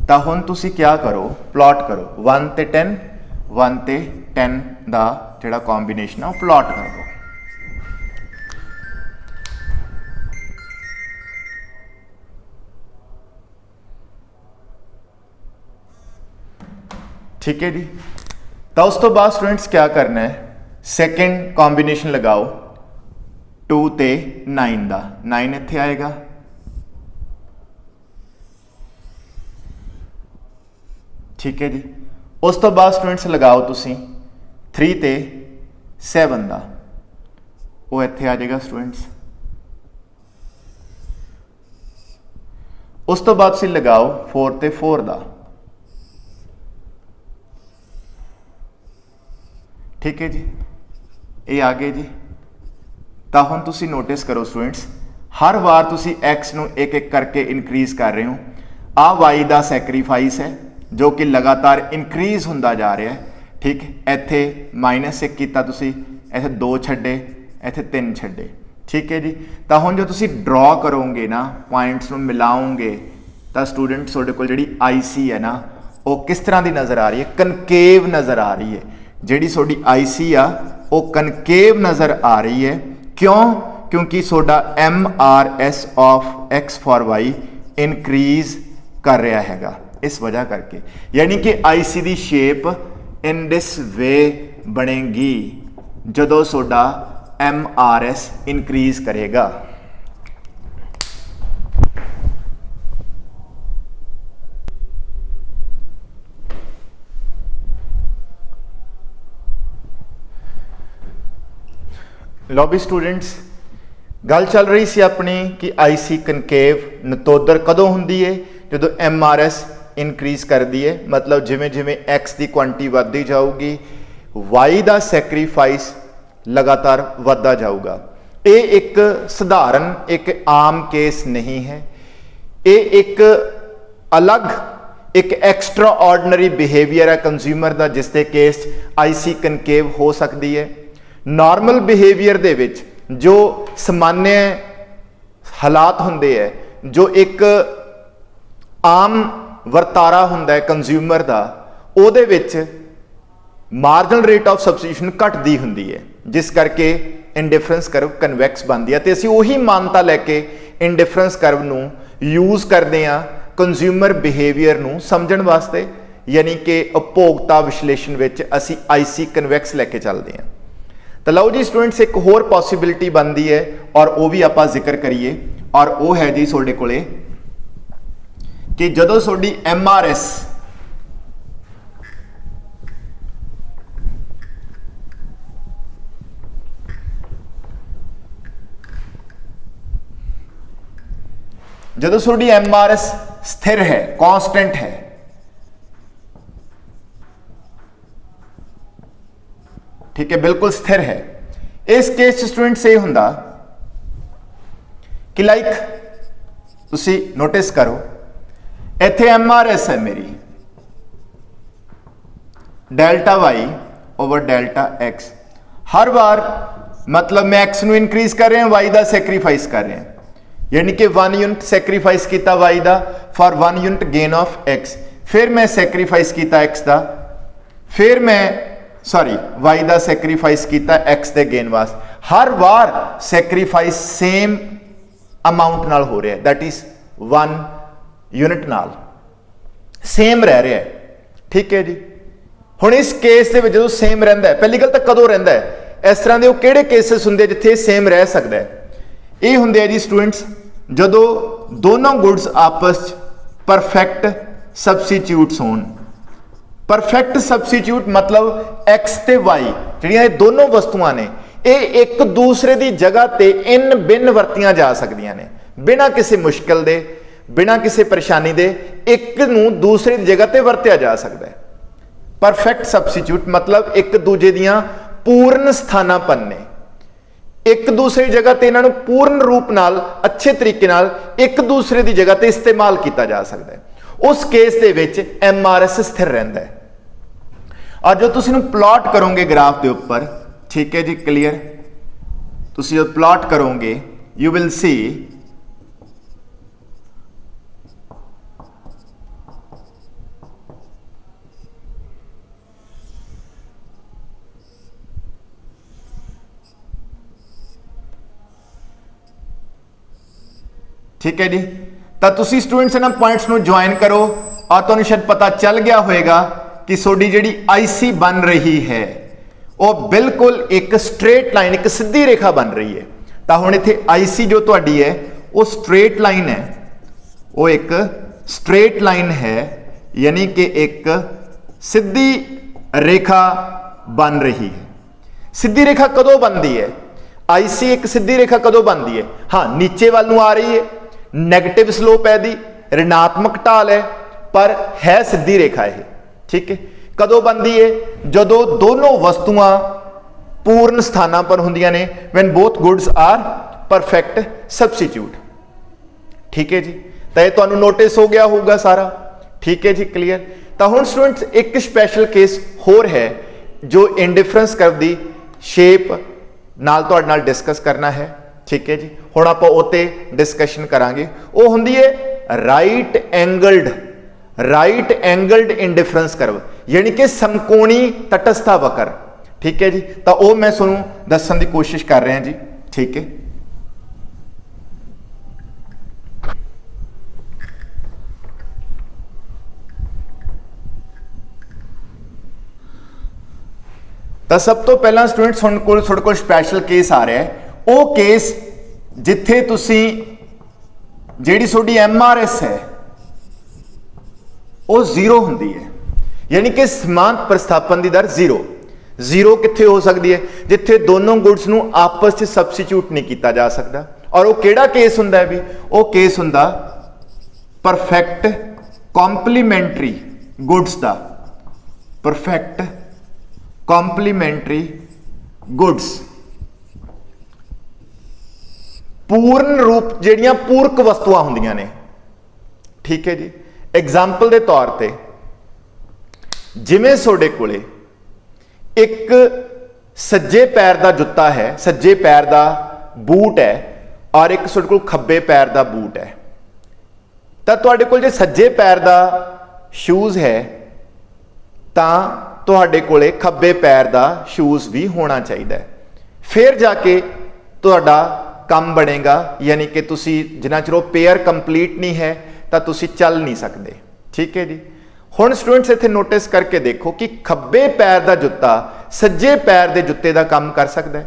तो हुण तुसी क्या करो, प्लॉट करो 1 ते 10 1 ते 10 दा जिहड़ा कॉम्बीनेशन है वो प्लॉट कर दो। ठीक है जी। तो उस तो बाद स्टूडेंट्स क्या करना है, सेकेंड कॉम्बीनेशन लगाओ 2 ते 9 दा, 9 इत्थे आएगा, ठीक है जी। उस तो बाद स्टूडेंट्स लगाओ तुसी 3 ते 7 दा, वो इत्थे आ जाएगा स्टूडेंट्स। उस तो बाद तुसी लगाओ 4 ते 4 दा, ठीक है जी, ये आ गए जी। तो हुण तुसी नोटिस करो स्टूडेंट्स, हर बार तुसी x नूं एक एक करके इनक्रीज कर रहे हो। आ y का सैक्रीफाइस है जो कि लगातार इनक्रीज होंदा जा रहा है, ठीक। इत्थे -1 किया तुसी, इत्थे 2 छड्डे, इत्थे 3 छड्डे, ठीक है जी। तो हुण जो तुसी ड्रॉ करोगे ना, पॉइंट्स नूं मिलाओगे, तो स्टूडेंट तुहाडे कोल जिहड़ी IC है ना वो किस तरह की नज़र आ रही है, कनकेव नज़र आ रही है। जिहड़ी तुहाडी IC आ वो कनकेव नज़र आ रही है, क्यों? क्योंकि तुहाडा MRS of x for y increase कर रहा हैगा, इस वजह करके। यानी कि IC की शेप इन दिस वे बनेगी जदों तुहाडा MRS इनक्रीज करेगा। लो भी स्टूडेंट्स, गल चल रही सी अपनी कि IC कनकेव नतोदर कदों हुंदी है, जो MRS इनक्रीज कर दी है, मतलब जिमें जिमें x की क्वांटिटी वधदी जाऊगी y का सैक्रीफाइस लगातार वधदा जाऊगा। ये एक सधारण एक आम केस नहीं है, ये एक अलग एक एक्सट्रा ऑर्डनरी बिहेवियर है कंज्यूमर का, जिसके केस IC कनकेव हो सकती है। नॉर्मल बिहेवियर दे विच जो सामान्य हालात होंदे है, जो एक आम वर्तारा हुंदा है कंज्यूमर का, उहदे विच मार्जिनल रेट ऑफ सबस्टिट्यूशन घटदी हुंदी है, जिस करके इंडिफरेंस कर्व कन्वैक्स बनती है। तो असीं उही मानता लैके इंडिफरेंस कर्व नूं यूज करते हैं कंज्यूमर बिहेवियर नूं समझण वास्ते, यानी कि उपभोक्ता विश्लेषण विच असीं IC कन्वैक्स लैके चलते हैं। तो लो जी स्टूडेंट्स, एक होर पॉसिबिलिटी बनती है और वो भी आप जिक्र करिए, और वो है जी तुहाडे कोले कि जदों तुहाडी MRS जदों तुहाडी MRS स्थिर है, कांस्टेंट है, ठीक है, बिल्कुल स्थिर है। इस केस स्टूडेंट से हुंदा कि लाइक तुसी नोटिस करो, इत्थे MRS है मेरी delta y over delta x, हर बार मतलब मैं x नूं इनक्रीज कर रहे हैं, y का सैक्रीफाइस कर रहे हैं, यानी कि 1 यूनिट सैक्रीफाइस किया y का for 1 unit gain of x, फिर मैं सैक्रीफाइस किया x का, फिर मैं y का सैक्रीफाइस किया x के गेन वास्ते। हर बार सैक्रीफाइस सेम अमाउंट नाल हो रहा है, दैट इज 1 यूनिट नाल सेम रह रहा है, ठीक है जी। हुण इस केस दे विच जो सेम रहिंदा है, पहली गल तो कदों रहिंदा है, इस तरह के किहड़े केसेस हुंदे जिथे सेम रह सकता है? ये हुंदे है जी स्टूडेंट्स जदों दोनों गुड्स आपस परफेक्ट सबस्टिट्यूट्स होण, परफेक्ट सबस्टिट्यूट मतलब x ਤੇ y ਜਿਹੜੀਆਂ ਇਹ ਦੋਨੋਂ ਵਸਤੂਆਂ ਨੇ ਇਹ ਇੱਕ ਦੂਸਰੇ ਦੀ ਜਗ੍ਹਾ ਤੇ ਇਨ ਬਿਨ ਵਰਤੀਆਂ ਜਾ ਸਕਦੀਆਂ ਨੇ ਬਿਨਾਂ ਕਿਸੇ ਮੁਸ਼ਕਲ ਦੇ ਬਿਨਾਂ ਕਿਸੇ ਪਰੇਸ਼ਾਨੀ ਦੇ ਇੱਕ ਨੂੰ ਦੂਸਰੀ ਜਗ੍ਹਾ ਤੇ ਵਰਤਿਆ ਜਾ ਸਕਦਾ ਹੈ। परफेक्ट सबस्टिट्यूट मतलब एक दूजे दियां पूर्ण स्थानापन्न ने एक दूसरी जगह ते इन्हां नूं पूर्ण रूप नाल अच्छे तरीके नाल एक दूसरे दी जगह ते इस्तेमाल किया जा सकता है। उस केस दे विच MRS स्थिर रहिंदा है। और जो तुसीं नूं प्लॉट करोगे ग्राफ के उपर ठीक है जी क्लीयर तुसीं जो प्लॉट करोगे यू विल सी ठीक है जी। तो तुसी स्टूडेंट्स इन्हां पॉइंट्स नूं ज्वाइन करो और तुहानूं शायद पता चल गया होएगा कि सोडी जिहड़ी IC बन रही है वो बिल्कुल एक स्ट्रेट लाइन एक सीधी रेखा बन रही है। तो हुण इत्थे IC जो तुहाडी है वो स्ट्रेट लाइन है वो एक स्ट्रेट लाइन है यानी कि एक सीधी रेखा बन रही है। सीधी रेखा कदों बनती है IC एक सीधी रेखा कदों बनती है हाँ नीचे वाल नूं आ रही है नैगेटिव स्लोप है दी ऋणात्मक ढाल है पर है सीधी रेखा है ठीक है। कदों बनती है जदों दोनों वस्तुआं पूर्ण स्थानां पर हुंदियां ने when both goods are perfect substitute ठीक है जी। तो यह तुहानूं नोटिस हो गया होगा सारा ठीक है जी क्लीयर। तो हुण स्टूडेंट्स एक स्पैशल केस होर है जो इंडिफरेंस कर्व दी शेप नाल तुहाडे नाल डिस्कस करना है ठीक है जी। हुण आपां ओते डिस्कशन करांगे वो हुंदी है राइट एंगल्ड इंडिफरेंस कर्व यानी कि समकोणी तटस्था वक्र ठीक है जी। तो वो मैं तुहानूं दस्सण दी कोशिश कर रहा जी ठीक है। तो सब तो पहला स्टूडेंट्स हुण कोल तुहाडे कोल स्पैशल केस आ रहा है वो केस जिथे तुसी जिहड़ी तुहाडी MRS है वो 0 हुंदी है यानी कि समांत प्रस्थापन की दर 0 कित्थे हो सकती है जिथे दोनों गुड्स नूं आपस में सबस्टिट्यूट नहीं किया जा सकता। और वो किहड़ा केस हुंदा है भी वो केस हुंदा परफेक्ट कॉम्पलीमेंटरी गुड्स दा परफेक्ट कॉम्पलीमेंटरी गुड्स पूर्ण रूप जिहड़ियां पूरक वस्तुआं हुंदियां ने ठीक है जी। एग्जाम्पल के तौर पर जिवें तुहाडे कोले एक सज्जे पैर का जुत्ता है सज्जे पैर का बूट है और एक तुहाडे कोल खब्बे पैर का बूट है तो तुहाडे कोल जे सज्जे पैर का शूज़ है तो तुहाडे कोले खब्बे पैर का शूज़ भी होना चाहिए फिर जाके तुहाडा काम बनेगा यानी कि तुसी जिन्ना चिर पेयर कंप्लीट नहीं है तो तुसी चल नहीं सकते ठीक है जी। हुण स्टूडेंट्स इत्थे नोटिस करके देखो कि खब्बे पैर का जुत्ता सज्जे पैर के जुत्ते का काम कर सकता है।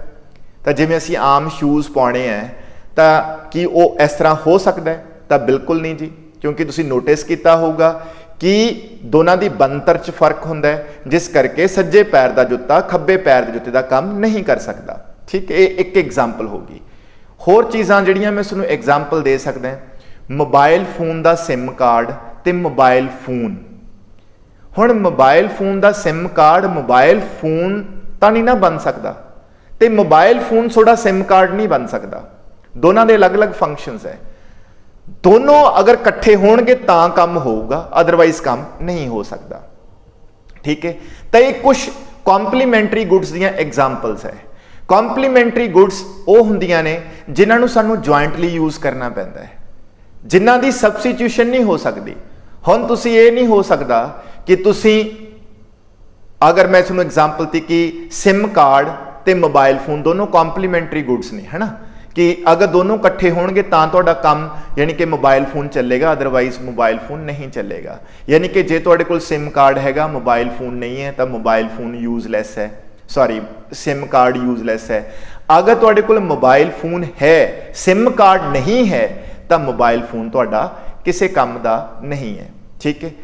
तो जिवें असीं आम शूज़ पाने हैं तो कि वो इस तरह हो सकता है तो बिल्कुल नहीं जी क्योंकि तुसी नोटिस किया होगा कि दोनों की बनतर च फर्क हुंदा है जिस करके सज्जे पैर का जुत्ता खब्बे पैर के जुत्ते का काम नहीं कर सकता ठीक है। एक एग्जाम्पल होगी होर चीज़ां जिहड़ियां मैं तुहानूं एग्जाम्पल दे सकदा मोबाइल फोन का सिम कार्ड ते मोबाइल फोन हुण मोबाइल फोन का सिम कार्ड मोबाइल फोन तो नहीं ना बन सकता तो मोबाइल फोन थोड़ा सिम कार्ड नहीं बन सकता दोनों के अलग अलग फंक्शनस है दोनों अगर कट्ठे होणगे तां काम होगा अदरवाइज काम नहीं हो सकता ठीक है। तो ये कुछ कॉम्पलीमेंटरी गुड्स दियां एग्जाम्पल्स है। कॉम्पलीमेंटरी गुड्स वो हुंदियां ने जिन्हां नूं सानूं जॉइंटली यूज करना पैंदा है जिन्हां दी सबस्टिट्यूशन नहीं हो सकती। हुण तुसीं ये नहीं हो सकता कि तुसीं अगर मैं तुहानूं एग्जाम्पल दी कि सिम कार्ड ते मोबाइल फोन दोनों कॉम्पलीमेंटरी गुड्स ने है ना कि अगर दोनों इकट्ठे होणगे तां तुहाडा काम यानी कि मोबाइल फोन चलेगा अदरवाइज मोबाइल फोन नहीं चलेगा। यानी कि जे तुहाडे कोल सिम कार्ड हैगा मोबाइल फोन नहीं है तो मोबाइल फोन यूजलैस है सॉरी सिम कार्ड यूजलैस है। अगर तुहाडे कोल मोबाइल फोन है सिम कार्ड नहीं है तो मोबाइल फोन तुहाडा किसी काम का नहीं है ठीक है।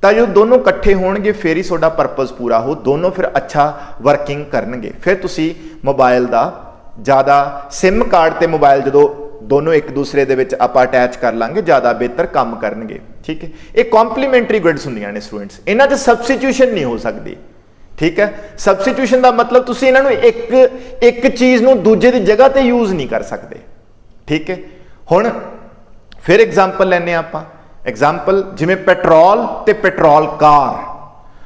ਤਾਂ ਜੋ ਦੋਨੋਂ ਇਕੱਠੇ ਹੋਣਗੇ ਫਿਰ ਹੀ ਤੁਹਾਡਾ ਪਰਪਸ ਪੂਰਾ ਹੋ, ਦੋਨੋਂ ਫਿਰ ਅੱਛਾ ਵਰਕਿੰਗ ਕਰਨਗੇ। ਫਿਰ ਤੁਸੀਂ ਮੋਬਾਈਲ ਦਾ ਜ਼ਿਆਦਾ ਸਿਮ ਕਾਰਡ ਤੇ ਮੋਬਾਈਲ ਜਦੋਂ ਦੋਨੋਂ ਇੱਕ ਦੂਸਰੇ ਦੇ ਵਿੱਚ ਆਪਾਂ ਅਟੈਚ ਕਰ ਲਾਂਗੇ ਜ਼ਿਆਦਾ ਬਿਹਤਰ ਕੰਮ ਕਰਨਗੇ। ਠੀਕ ਹੈ, ਇਹ ਕੰਪਲੀਮੈਂਟਰੀ ਗੁੱਡਸ ਹੁੰਦੀਆਂ ਨੇ ਸਟੂਡੈਂਟਸ, ਇਹਨਾਂ 'ਚ ਸਬਸਟੀਟਿਊਸ਼ਨ ਨਹੀਂ ਹੋ ਸਕਦੀ। ਠੀਕ ਹੈ, ਸਬਸਟੀਟਿਊਸ਼ਨ ਦਾ ਮਤਲਬ ਤੁਸੀਂ ਇਹਨਾਂ ਨੂੰ ਇੱਕ ਚੀਜ਼ ਨੂੰ ਦੂਜੇ ਦੀ ਜਗ੍ਹਾ ਤੇ ਯੂਜ਼ ਨਹੀਂ ਕਰ ਸਕਦੇ। ਠੀਕ ਹੈ, ਹੁਣ ਫਿਰ ਐਗਜ਼ਾਮਪਲ ਲੈਂਦੇ ਹਾਂ ਆਪਾਂ। ਐਗਜ਼ਾਮਪਲ ਜਿਵੇਂ ਪੈਟਰੋਲ ਤੇ ਪੈਟਰੋਲ ਕਾਰ।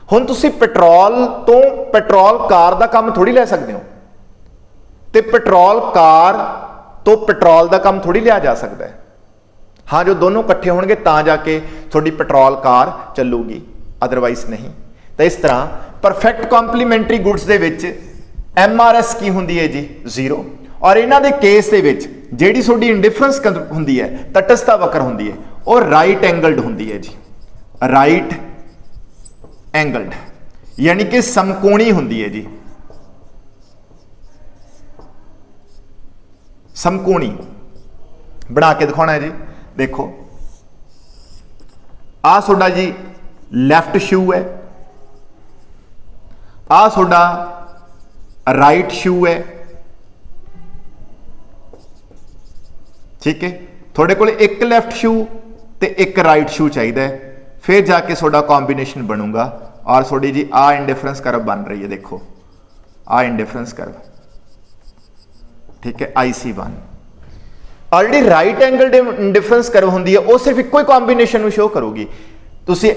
ਹੁਣ ਤੁਸੀਂ ਪੈਟਰੋਲ ਤੋਂ ਪੈਟਰੋਲ ਕਾਰ ਦਾ ਕੰਮ ਥੋੜੀ ਲੈ ਸਕਦੇ ਹੋ, ਤੇ ਪੈਟਰੋਲ ਕਾਰ ਤੋਂ ਪੈਟਰੋਲ ਦਾ ਕੰਮ ਥੋੜੀ ਲਿਆ ਜਾ ਸਕਦਾ ਹੈ। ਹਾਂ, ਜੋ ਦੋਨੋਂ ਇਕੱਠੇ ਹੋਣਗੇ ਤਾਂ ਜਾ ਕੇ ਤੁਹਾਡੀ ਪੈਟਰੋਲ ਕਾਰ ਚੱਲੂਗੀ, ਅਦਰਵਾਈਜ਼ ਨਹੀਂ। ਤਾਂ ਇਸ ਤਰ੍ਹਾਂ ਪਰਫੈਕਟ ਕੰਪਲੀਮੈਂਟਰੀ ਗੁੱਡਸ ਦੇ ਵਿੱਚ MRS ਕੀ ਹੁੰਦੀ ਹੈ ਜੀ? 0। ਔਰ ਇਹਨਾਂ ਦੇ ਕੇਸ ਦੇ ਵਿੱਚ ਜਿਹੜੀ ਤੁਹਾਡੀ ਇੰਡਿਫਰੈਂਸ ਹੁੰਦੀ ਹੈ, ਤਟਸਥਤਾ ਵਕਰ ਹੁੰਦੀ ਹੈ, ਉਹ ਰਾਈਟ ਐਂਗਲਡ ਹੁੰਦੀ ਹੈ ਜੀ। ਰਾਈਟ ਐਂਗਲਡ ਯਾਨੀ ਕਿ ਸਮਕੋਣੀ ਹੁੰਦੀ ਹੈ ਜੀ, ਸਮਕੋਣੀ ਬਣਾ ਕੇ ਦਿਖਾਉਣਾ ਹੈ ਜੀ। ਦੇਖੋ ਆਹ ਤੁਹਾਡਾ ਜੀ ਲੈਫਟ ਸ਼ੂ ਹੈ, ਆਹ ਤੁਹਾਡਾ ਰਾਈਟ ਸ਼ੂ ਹੈ। ਠੀਕ ਹੈ, ਤੁਹਾਡੇ ਕੋਲ ਇੱਕ ਲੈਫਟ ਸ਼ੂ ਤੇ ਇੱਕ ਰਾਈਟ ਸ਼ੂ ਚਾਹੀਦਾ ਹੈ, ਫਿਰ ਜਾ ਕੇ ਤੁਹਾਡਾ ਕੰਬੀਨੇਸ਼ਨ ਬਣੂਗਾ। ਔਰ ਤੁਹਾਡੀ ਜੀ ਆਹ ਇੰਡੀਫਰੈਂਸ ਕਰਵ ਬਣ ਰਹੀ ਹੈ, ਦੇਖੋ ਆਹ ਇੰਡੀਫਰੈਂਸ ਕਰਵ। ਠੀਕ ਹੈ, IC1 already right angle indifference curve ਹੁੰਦੀ ਹੈ, ਉਹ ਸਿਰਫ ਇੱਕੋ ਹੀ ਕੰਬੀਨੇਸ਼ਨ ਨੂੰ ਸ਼ੋ ਕਰੂਗੀ। ਤੁਸੀਂ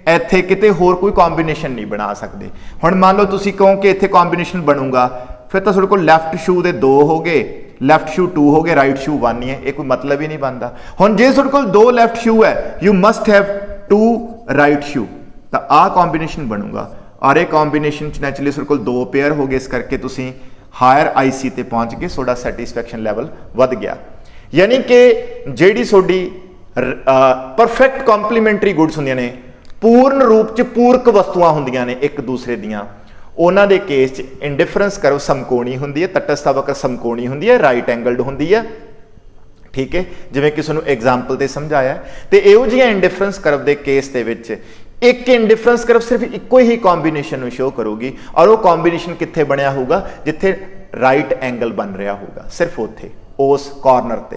ਇੱਥੇ ਕਿਤੇ ਹੋਰ ਕੋਈ ਕੰਬੀਨੇਸ਼ਨ ਨਹੀਂ ਬਣਾ ਸਕਦੇ। ਹੁਣ ਮੰਨ ਲਓ ਤੁਸੀਂ ਕਹੋ ਕਿ ਇੱਥੇ ਕੰਬੀਨੇਸ਼ਨ ਬਣੂਗਾ, ਫਿਰ ਤਾਂ ਤੁਹਾਡੇ ਕੋਲ ਲੈਫਟ ਸ਼ੂ ਦੇ 2 ਹੋ ਗਏ, ਲੈਫਟ ਸ਼ੂ 2 ਹੋ ਗਏ, ਰਾਈਟ ਸ਼ੂ 1 ਹੀ ਹੈ, ਇਹ ਕੋਈ ਮਤਲਬ ਹੀ ਨਹੀਂ ਬਣਦਾ। ਹੁਣ ਜੇ ਤੁਹਾਡੇ ਕੋਲ 2 ਲੈਫਟ ਸ਼ੂ ਹੈ, you must have 2 right shoe, ਤਾਂ ਆਹ ਕੰਬੀਨੇਸ਼ਨ ਬਣੂਗਾ। ਔਰ ਇਹ ਕੰਬੀਨੇਸ਼ਨ ਚ ਨੈਚੁਰਲੀ ਤੁਹਾਡੇ ਕੋਲ 2 ਪੇਅਰ ਹੋ ਗਏ, ਇਸ ਕਰਕੇ ਤੁਸੀਂ ਹਾਇਰ IC ਤੇ ਪਹੁੰਚ ਗਏ, ਤੁਹਾਡਾ ਸੈਟੀਸਫੈਕਸ਼ਨ ਲੈਵਲ ਵੱਧ ਗਿਆ। ਯਾਨੀ ਕਿ ਜਿਹੜੀ ਤੁਹਾਡੀ ਪਰਫੈਕਟ ਕੰਪਲੀਮੈਂਟਰੀ ਗੁੱਡਸ ਹੁੰਦੀਆਂ ਨੇ, ਪੂਰਨ ਰੂਪ ਚ ਪੂਰਕ ਵਸਤੂਆਂ ਹੁੰਦੀਆਂ ਨੇ ਇੱਕ ਦੂਸਰੇ ਦੀਆਂ, ਉਹਨਾਂ ਦੇ ਕੇਸ 'ਚ ਇੰਡੀਫਰੈਂਸ ਕਰਵ ਸਮਕੋਣੀ ਹੁੰਦੀ ਹੈ, ਤਟਸਥਤਾ ਵਕਰ ਸਮਕੋਣੀ ਹੁੰਦੀ ਹੈ, ਰਾਈਟ ਐਂਗਲਡ ਹੁੰਦੀ ਹੈ। ਠੀਕ ਹੈ, ਜਿਵੇਂ ਕਿ ਤੁਹਾਨੂੰ ਐਗਜ਼ਾਮਪਲ ਤੇ ਸਮਝਾਇਆ। ਤੇ ਇਹੋ ਜਿਹੀਆਂ ਇੰਡੀਫਰੈਂਸ ਕਰਵ ਦੇ ਕੇਸ ਦੇ ਵਿੱਚ ਇੱਕ ਇੰਡੀਫਰੈਂਸ ਕਰਵ ਸਿਰਫ ਇੱਕੋ ਹੀ ਕੰਬੀਨੇਸ਼ਨ ਨੂੰ ਸ਼ੋ ਕਰੂਗੀ, ਔਰ ਉਹ ਕੰਬੀਨੇਸ਼ਨ ਕਿੱਥੇ ਬਣਿਆ ਹੋਊਗਾ? ਜਿੱਥੇ ਰਾਈਟ ਐਂਗਲ ਬਣ ਰਿਹਾ ਹੋਊਗਾ, ਸਿਰਫ ਉੱਥੇ ਉਸ ਕਾਰਨਰ ਤੇ।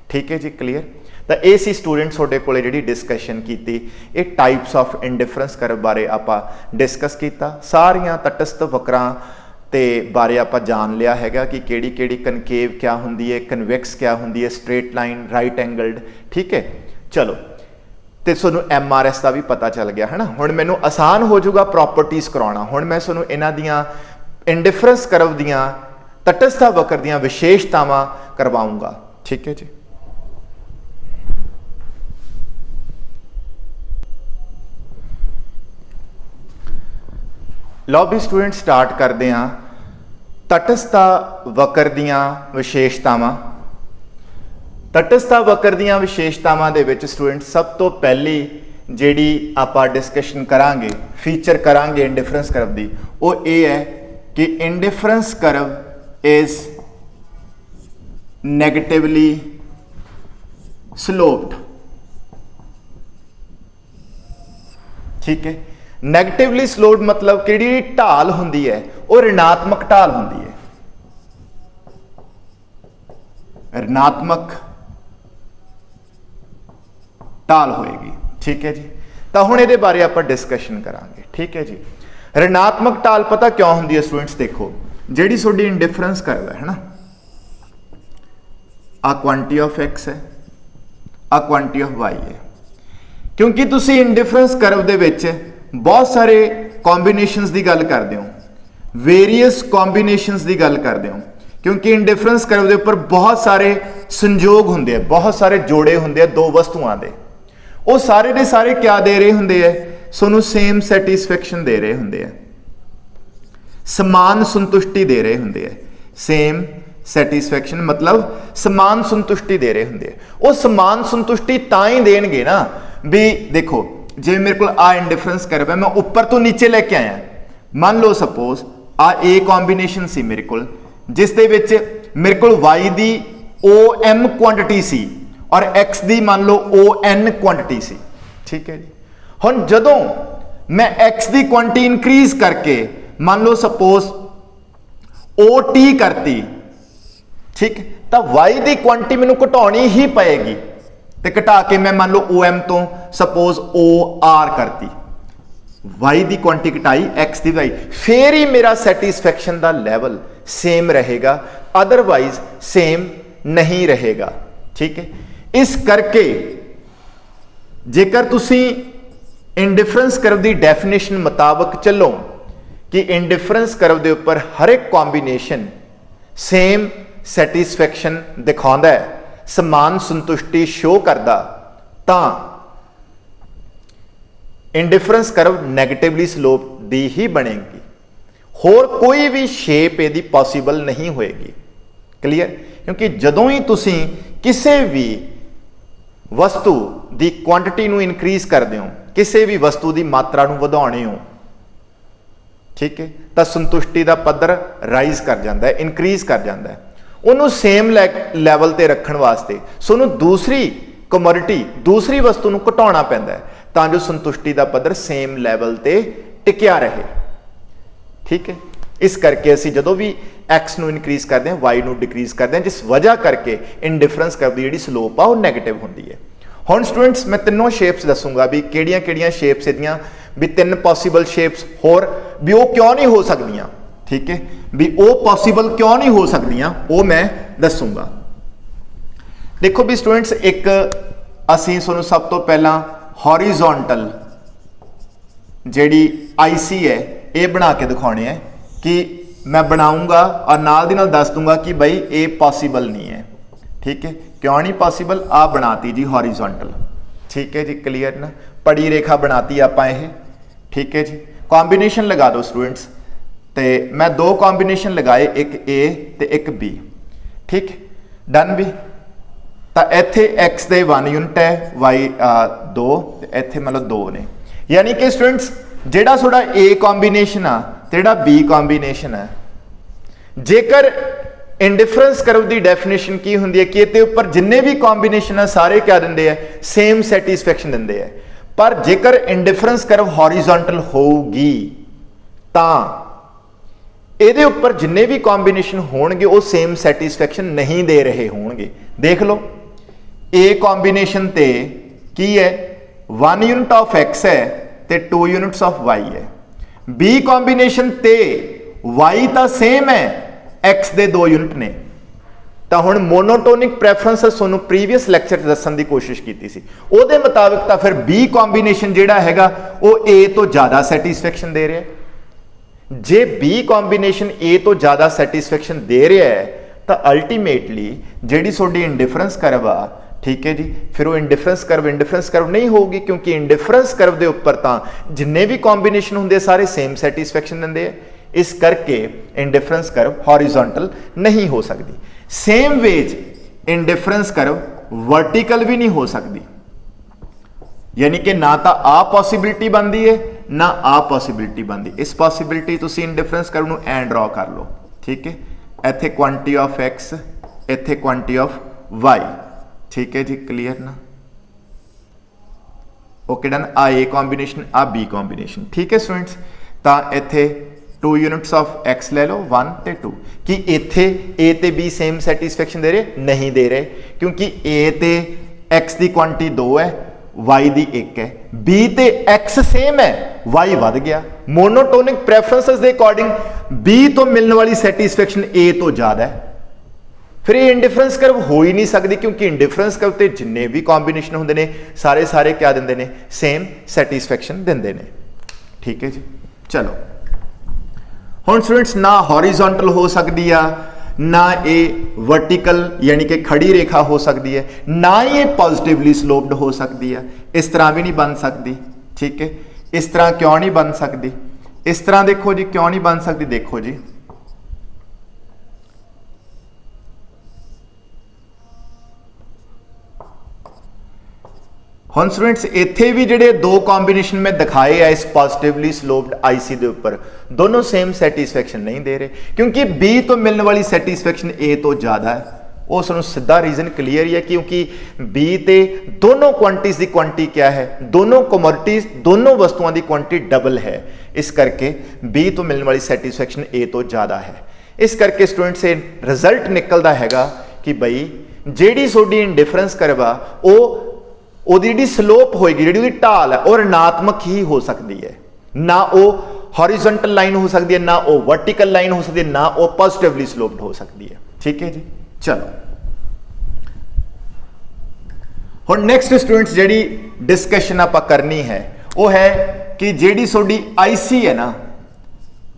ਠੀਕ ਹੈ ਜੀ, ਕਲੀਅਰ? ਤਾਂ ਇਹ ਸੀ ਸਟੂਡੈਂਟਸ ਤੁਹਾਡੇ ਕੋਲੇ ਜਿਹੜੀ ਡਿਸਕਸ਼ਨ ਕੀਤੀ, ਇਹ ਟਾਈਪਸ ਆਫ ਇੰਡੀਫਰੈਂਸ ਕਰਵ ਬਾਰੇ ਆਪਾਂ ਡਿਸਕਸ ਕੀਤਾ। ਸਾਰੀਆਂ ਤਟਸਥ ਵਕਰਾਂ ਤੇ ਬਾਰੇ ਆਪਾਂ ਜਾਣ ਲਿਆ ਹੈਗਾ ਕਿ ਕਿਹੜੀ ਕਨਕੇਵ ਕਿਆ ਹੁੰਦੀ ਹੈ, ਕਨਵੈਕਸ ਕਿਆ ਹੁੰਦੀ ਹੈ, ਸਟ੍ਰੇਟ ਲਾਈਨ, ਰਾਈਟ ਐਂਗਲਡ। ਠੀਕ ਹੈ, ਚਲੋ, ਤੇ ਤੁਹਾਨੂੰ MRS ਦਾ ਵੀ ਪਤਾ ਚੱਲ ਗਿਆ ਹੈ ਨਾ। ਹੁਣ ਮੈਨੂੰ ਆਸਾਨ ਹੋ ਜਾਊਗਾ ਪ੍ਰੋਪਰਟੀਜ਼ ਕਰਾਉਣਾ। ਹੁਣ ਮੈਂ ਤੁਹਾਨੂੰ ਇਹਨਾਂ ਦੀਆਂ ਇੰਡੀਫਰੈਂਸ ਕਰਵ ਦੀਆਂ ਤਟਸਥਤਾ ਵਕਰ ਦੀਆਂ ਵਿਸ਼ੇਸ਼ਤਾਵਾਂ ਕਰਵਾਉਂਗਾ। ਠੀਕ ਹੈ ਜੀ। ਲਓ ਵੀ ਸਟੂਡੈਂਟ, ਸਟਾਰਟ ਕਰਦੇ ਹਾਂ ਤਟਸਥਤਾ ਵਕਰ ਦੀਆਂ ਵਿਸ਼ੇਸ਼ਤਾਵਾਂ। ਤਟਸਥਤਾ ਵਕਰ ਦੀਆਂ ਵਿਸ਼ੇਸ਼ਤਾਵਾਂ ਦੇ ਵਿੱਚ ਸਟੂਡੈਂਟ ਸਭ ਤੋਂ ਪਹਿਲੀ ਜਿਹੜੀ ਆਪਾਂ ਡਿਸਕਸ਼ਨ ਕਰਾਂਗੇ, ਫੀਚਰ ਕਰਾਂਗੇ ਇੰਡੀਫਰੈਂਸ ਕਰਵ ਦੀ, ਉਹ ਇਹ ਹੈ ਕਿ ਇੰਡੀਫਰੈਂਸ ਕਰਵ ਇਜ਼ ਨੈਗੇਟਿਵਲੀ ਸਲੋਪਡ। ਠੀਕ ਹੈ, ਨੈਗੇਟਿਵਲੀ ਸਲੋਪਡ ਮਤਲਬ ਕਿਹੜੀ ਢਾਲ ਹੁੰਦੀ ਹੈ? ਉਹ ਰਿਣਾਤਮਕ ਢਾਲ ਹੁੰਦੀ ਹੈ, ਰਿਣਾਤਮਕ ਢਾਲ ਹੋਏਗੀ। ਠੀਕ ਹੈ ਜੀ, ਤਾਂ ਹੁਣ ਇਹਦੇ ਬਾਰੇ ਆਪਾਂ ਡਿਸਕਸ਼ਨ ਕਰਾਂਗੇ। ਠੀਕ ਹੈ ਜੀ, ਰਿਣਾਤਮਕ ਢਾਲ ਪਤਾ ਕਿਉਂ ਹੁੰਦੀ ਹੈ ਸਟੂਡੈਂਟਸ? ਦੇਖੋ, ਜਿਹੜੀ ਤੁਹਾਡੀ ਇੰਡੀਫਰੈਂਸ ਕਰਵ ਹੈ ਨਾ, ਆ ਕੁਆਂਟੀਟੀ ਆਫ x ਹੈ, ਆ ਕੁਆਂਟੀਟੀ ਆਫ y ਹੈ। ਕਿਉਂਕਿ ਤੁਸੀਂ ਇੰਡੀਫਰੈਂਸ ਕਰਵ ਦੇ ਵਿੱਚ ਬਹੁਤ ਸਾਰੇ ਕੰਬੀਨੇਸ਼ਨਸ ਦੀ ਗੱਲ ਕਰਦੇ ਹੋ, ਵੇਰੀਅਸ ਕੰਬੀਨੇਸ਼ਨਸ ਦੀ ਗੱਲ ਕਰਦੇ ਹੋ, ਕਿਉਂਕਿ ਇੰਡੀਫਰੈਂਸ ਕਰਵ ਦੇ ਉੱਪਰ ਬਹੁਤ ਸਾਰੇ ਸੰਯੋਗ ਹੁੰਦੇ ਆ, ਬਹੁਤ ਸਾਰੇ ਜੋੜੇ ਹੁੰਦੇ ਆ ਦੋ ਵਸਤੂਆਂ ਦੇ। ਉਹ ਸਾਰੇ ਦੇ ਸਾਰੇ ਕਿਆ ਦੇ ਰਹੇ ਹੁੰਦੇ ਆ? ਤੁਹਾਨੂੰ ਸੇਮ ਸੈਟੀਸਫੈਕਸ਼ਨ ਦੇ ਰਹੇ ਹੁੰਦੇ ਆ, ਸਮਾਨ ਸੰਤੁਸ਼ਟੀ ਦੇ ਰਹੇ ਹੁੰਦੇ ਆ। ਸੇਮ ਸੈਟੀਸਫੈਕਸ਼ਨ ਮਤਲਬ ਸਮਾਨ ਸੰਤੁਸ਼ਟੀ ਦੇ ਰਹੇ ਹੁੰਦੇ ਆ। ਉਹ ਸਮਾਨ ਸੰਤੁਸ਼ਟੀ ਤਾਂ ਹੀ ਦੇਣਗੇ ਨਾ ਵੀ ਦੇਖੋ, ਜੇ ਮੇਰੇ ਕੋਲ ਆ ਇੰਡੀਫਰੈਂਸ ਕਰਵ ਹੈ, ਮੈਂ ਉੱਪਰ ਤੋਂ ਨੀਚੇ ਲੈ ਕੇ ਆਇਆ। ਮੰਨ ਲਓ ਸਪੋਜ਼ ਆ A ਕੰਬੀਨੇਸ਼ਨ ਸੀ ਮੇਰੇ ਕੋਲ, ਜਿਸ ਦੇ ਵਿੱਚ ਮੇਰੇ ਕੋਲ y ਦੀ OM ਕੁਆਂਟੀਟੀ ਸੀ ਔਰ x ਦੀ ਮੰਨ ਲਓ ON ਕੁਆਂਟੀਟੀ ਸੀ। ਠੀਕ ਹੈ ਜੀ, हुण जदों मैं x की क्वांटिटी इंक्रीज करके मान लो सपोज OT करती, ठीक, तो y की क्वांटिटी मैनूं घटाउणी ही पएगी, तो घटा के मैं मान लो OM तो सपोज OR करती, y की क्वांटिटी घटाई x की घटाई, फिर ही मेरा सैटिस्फैक्शन का लैवल सेम रहेगा, अदरवाइज सेम नहीं रहेगा। ठीक है, इस करके जेकर तुसी इंडिफरेंस कर्व की डेफिनेशन मुताबिक चलो कि इंडिफरेंस कर्व के उपर हर एक कॉम्बीनेशन सेम सैटिस्फैक्शन दिखाता है, समान संतुष्टि शो करता, तां इंडिफरेंस कर्व नैगेटिवली स्लोप दी ही बनेगी, होर कोई भी शेप यदि पॉसीबल नहीं होएगी। क्लीयर, क्योंकि जदों ही तुसी किसी भी वस्तु की क्वांटिटी नूं इनक्रीज करते हो, किसी भी वस्तु की मात्रा नूं वधाउणे हो, ठीक है, तो संतुष्टि का पद्धर राइज कर जाता है, इनक्रीज कर जाता है। उन्होंने सेम लैवल ते रखने वास्ते सोनू दूसरी कमोडिटी दूसरी वस्तु नूं घटाउणा पैंदा है, तां जो संतुष्टि का पद्धर सेम लैवल ते टिकिया रहे। ठीक है, इस करके असीं जदों भी एक्स नूं इनक्रीज करते हैं, वाई नूं डिक्रीज करते हैं, जिस वजह करके इंडिफरेंस कर्व की जिहड़ी स्लोप आ वो नैगेटिव होंदी है। हुण स्टूडेंट्स मैं तीनों शेप्स दसूंगा भी किहड़ियां शेप्स इहदियां भी तीन पॉसीबल शेप्स होर भी वो क्यों नहीं हो सकदियां। ठीक है, भी वो पॉसीबल क्यों नहीं हो सकदियां वो मैं दसूंगा। देखो भी स्टूडेंट्स, एक असीं तुहानूं सब तो पहला हॉरिजोंटल जिहड़ी आईसी है ये बना के दिखाने है कि मैं बनाऊंगा और नाल दी नाल दस दूंगा कि भाई ये पॉसीबल नहीं है। ठीक है, क्यों नहीं पॉसीबल, आ बनाती जी हॉरिजोंटल। ठीक है जी, क्लीयर ना, पड़ी रेखा बनाती आपां ये। ठीक है जी, कॉम्बीनेशन लगा दो स्टूडेंट्स, तो मैं दो कॉम्बीनेशन लगाए, एक ए ते एक बी। ठीक, डन भी, तो इत्थे एक्स दे 1 यूनिट है, वाई 2, इत्थे मतलब 2 ने, यानी कि स्टूडेंट्स जिहड़ा थोड़ा ए कॉम्बीनेशन आ जिहड़ा बी कॉम्बीनेशन है, जेकर इंडिफरेंस कर्व की डेफिनेशन की होंदी है कि इहदे उपर जिन्ने भी कॉम्बीनेशन है सारे क्या दिंदे है, सेम सैटिस्फैक्शन दिंदे है। पर जेकर इंडिफरेंस कर्व हॉरिजोंटल होगी तां इहदे उपर जिन्ने भी कॉम्बीनेशन होणगे वो सेम सैटिस्फैक्शन नहीं दे रहे होणगे। देख लो, ए कॉम्बीनेशन ते की है 1 यूनिट ऑफ एक्स है ते 2 यूनिट्स ऑफ वाई है। बी कॉम्बीनेशन ते वाई तो सेम है, एक्स दे 2 यूनिट ने। तो हुण मोनोटोनिक प्रेफरेंस तुहानूं प्रीवियस लैक्चर दस्सण की कोशिश की सी, उहदे मुताबिक तो फिर बी कॉम्बीनेशन जिहड़ा हैगा वो ए तो ज़्यादा सैटिस्फैक्शन दे रहा है। जे बी कॉम्बीनेशन ए तो ज़्यादा सैटिस्फैक्शन दे रहा है तो अल्टीमेटली जिहड़ी तुहाडी इंडिफरेंस कर्व आ, ठीक है जी, फिर वो इंडिफरेंस कर्व नहीं होगी, क्योंकि इंडिफरेंस कर्व के उपर तो जिन्ने भी कॉम्बीनेशन होंगे सारे सेम सैटिस्फैक्शन देंगे। इस करके इंडिफरेंस कर्व हॉरिजोंटल नहीं हो सकती। Same way indifference curve vertical भी नहीं हो सकती, यानी कि ना तो आ पॉसिबिलिटी बनती है ना आ पॉसिबिलिटी बनती। इस पॉसिबिलिटी तुसीं इंडिफरेंस कर्व नूं ऐ ड्रॉ कर लो। ठीक है, इत्थे क्वांटिटी ऑफ एक्स, इत्थे क्वांटिटी ऑफ वाई। ठीक है जी, क्लीयर ना, ओके डन। आ ए कॉम्बीनेशन, आ बी कॉम्बीनेशन। ठीक है स्टूडेंट्स, तो इत्थे 2 यूनिट्स ऑफ एक्स ले लो, 1 ते 2, कि इत्थे ए ते बी सेम सैटिस्फैक्शन दे रहे, नहीं दे रहे, क्योंकि ए ते एक्स की क्वांटिटी 2 है, वाई दी 1 है, बी ते एक्स सेम है, वाई वध गया। मोनोटोनिक प्रेफरेंसेस के अकॉर्डिंग बी तो मिलने वाली सैटिस्फैक्शन ए तो ज़्यादा है, फिर ये इंडिफरेंस कर्व हो ही नहीं सकती, क्योंकि इंडिफरेंस कर्व ते जिन्ने भी कॉम्बीनेशन होंदे ने सारे सारे क्या दिंदे ने, सेम सैटिस्फैक्शन दिंदे ने। ठीक है जी, चलो हुण स्टूडेंट्स ना हॉरिजोंटल हो सकती है, ना ये वर्टिकल यानी कि खड़ी रेखा हो सकती है, ना ये पॉजिटिवली स्लोप्ड हो सकती है, इस तरह भी नहीं बन सकती। ठीक है, इस तरह क्यों नहीं बन सकती, इस तरह देखो जी क्यों नहीं बन सकती। देखो जी, हुण स्टूडेंट्स इत्थे भी जिहड़े 2 कॉम्बीनेशन में दिखाए है इस पॉजिटिवली स्लोप्ड आईसी के उपर, दोनों सेम सैटिस्फैक्शन नहीं दे रहे, क्योंकि बी तो मिलने वाली सैटिस्फैक्शन ए तो ज़्यादा है, उसनों सीधा रीजन क्लीयर ही है, क्योंकि बी ते दोनों क्वांटिटीज की क्वांटिटी क्या है, दोनों कमोडिटीज दोनों वस्तुओं की क्वांटिटी डबल है, इस करके बी तो मिलने वाली सैटिस्फैक्शन ए तो ज़्यादा है। इस करके स्टूडेंट से रिजल्ट निकलता हैगा कि बई जिहड़ी सोडी इंडिफरेंस करवा ਉਹਦੀ ਜਿਹੜੀ ਸਲੋਪ ਹੋਏਗੀ, ਜਿਹੜੀ ਉਹਦੀ ਢਾਲ ਹੈ ਉਹ ऋणात्मक ही हो सकती है, ना वो हॉरिजॉन्टल लाइन हो सकती है, ना वो वर्टिकल लाइन हो सकती है, ना वो पॉजिटिवली स्लोप्ड हो सकती है। ठीक है जी। चलो हुण नेक्स्ट स्टूडेंट्स जिहड़ी डिस्कशन आपां करनी है वो है कि जिहड़ी सोडी आईसी है ना,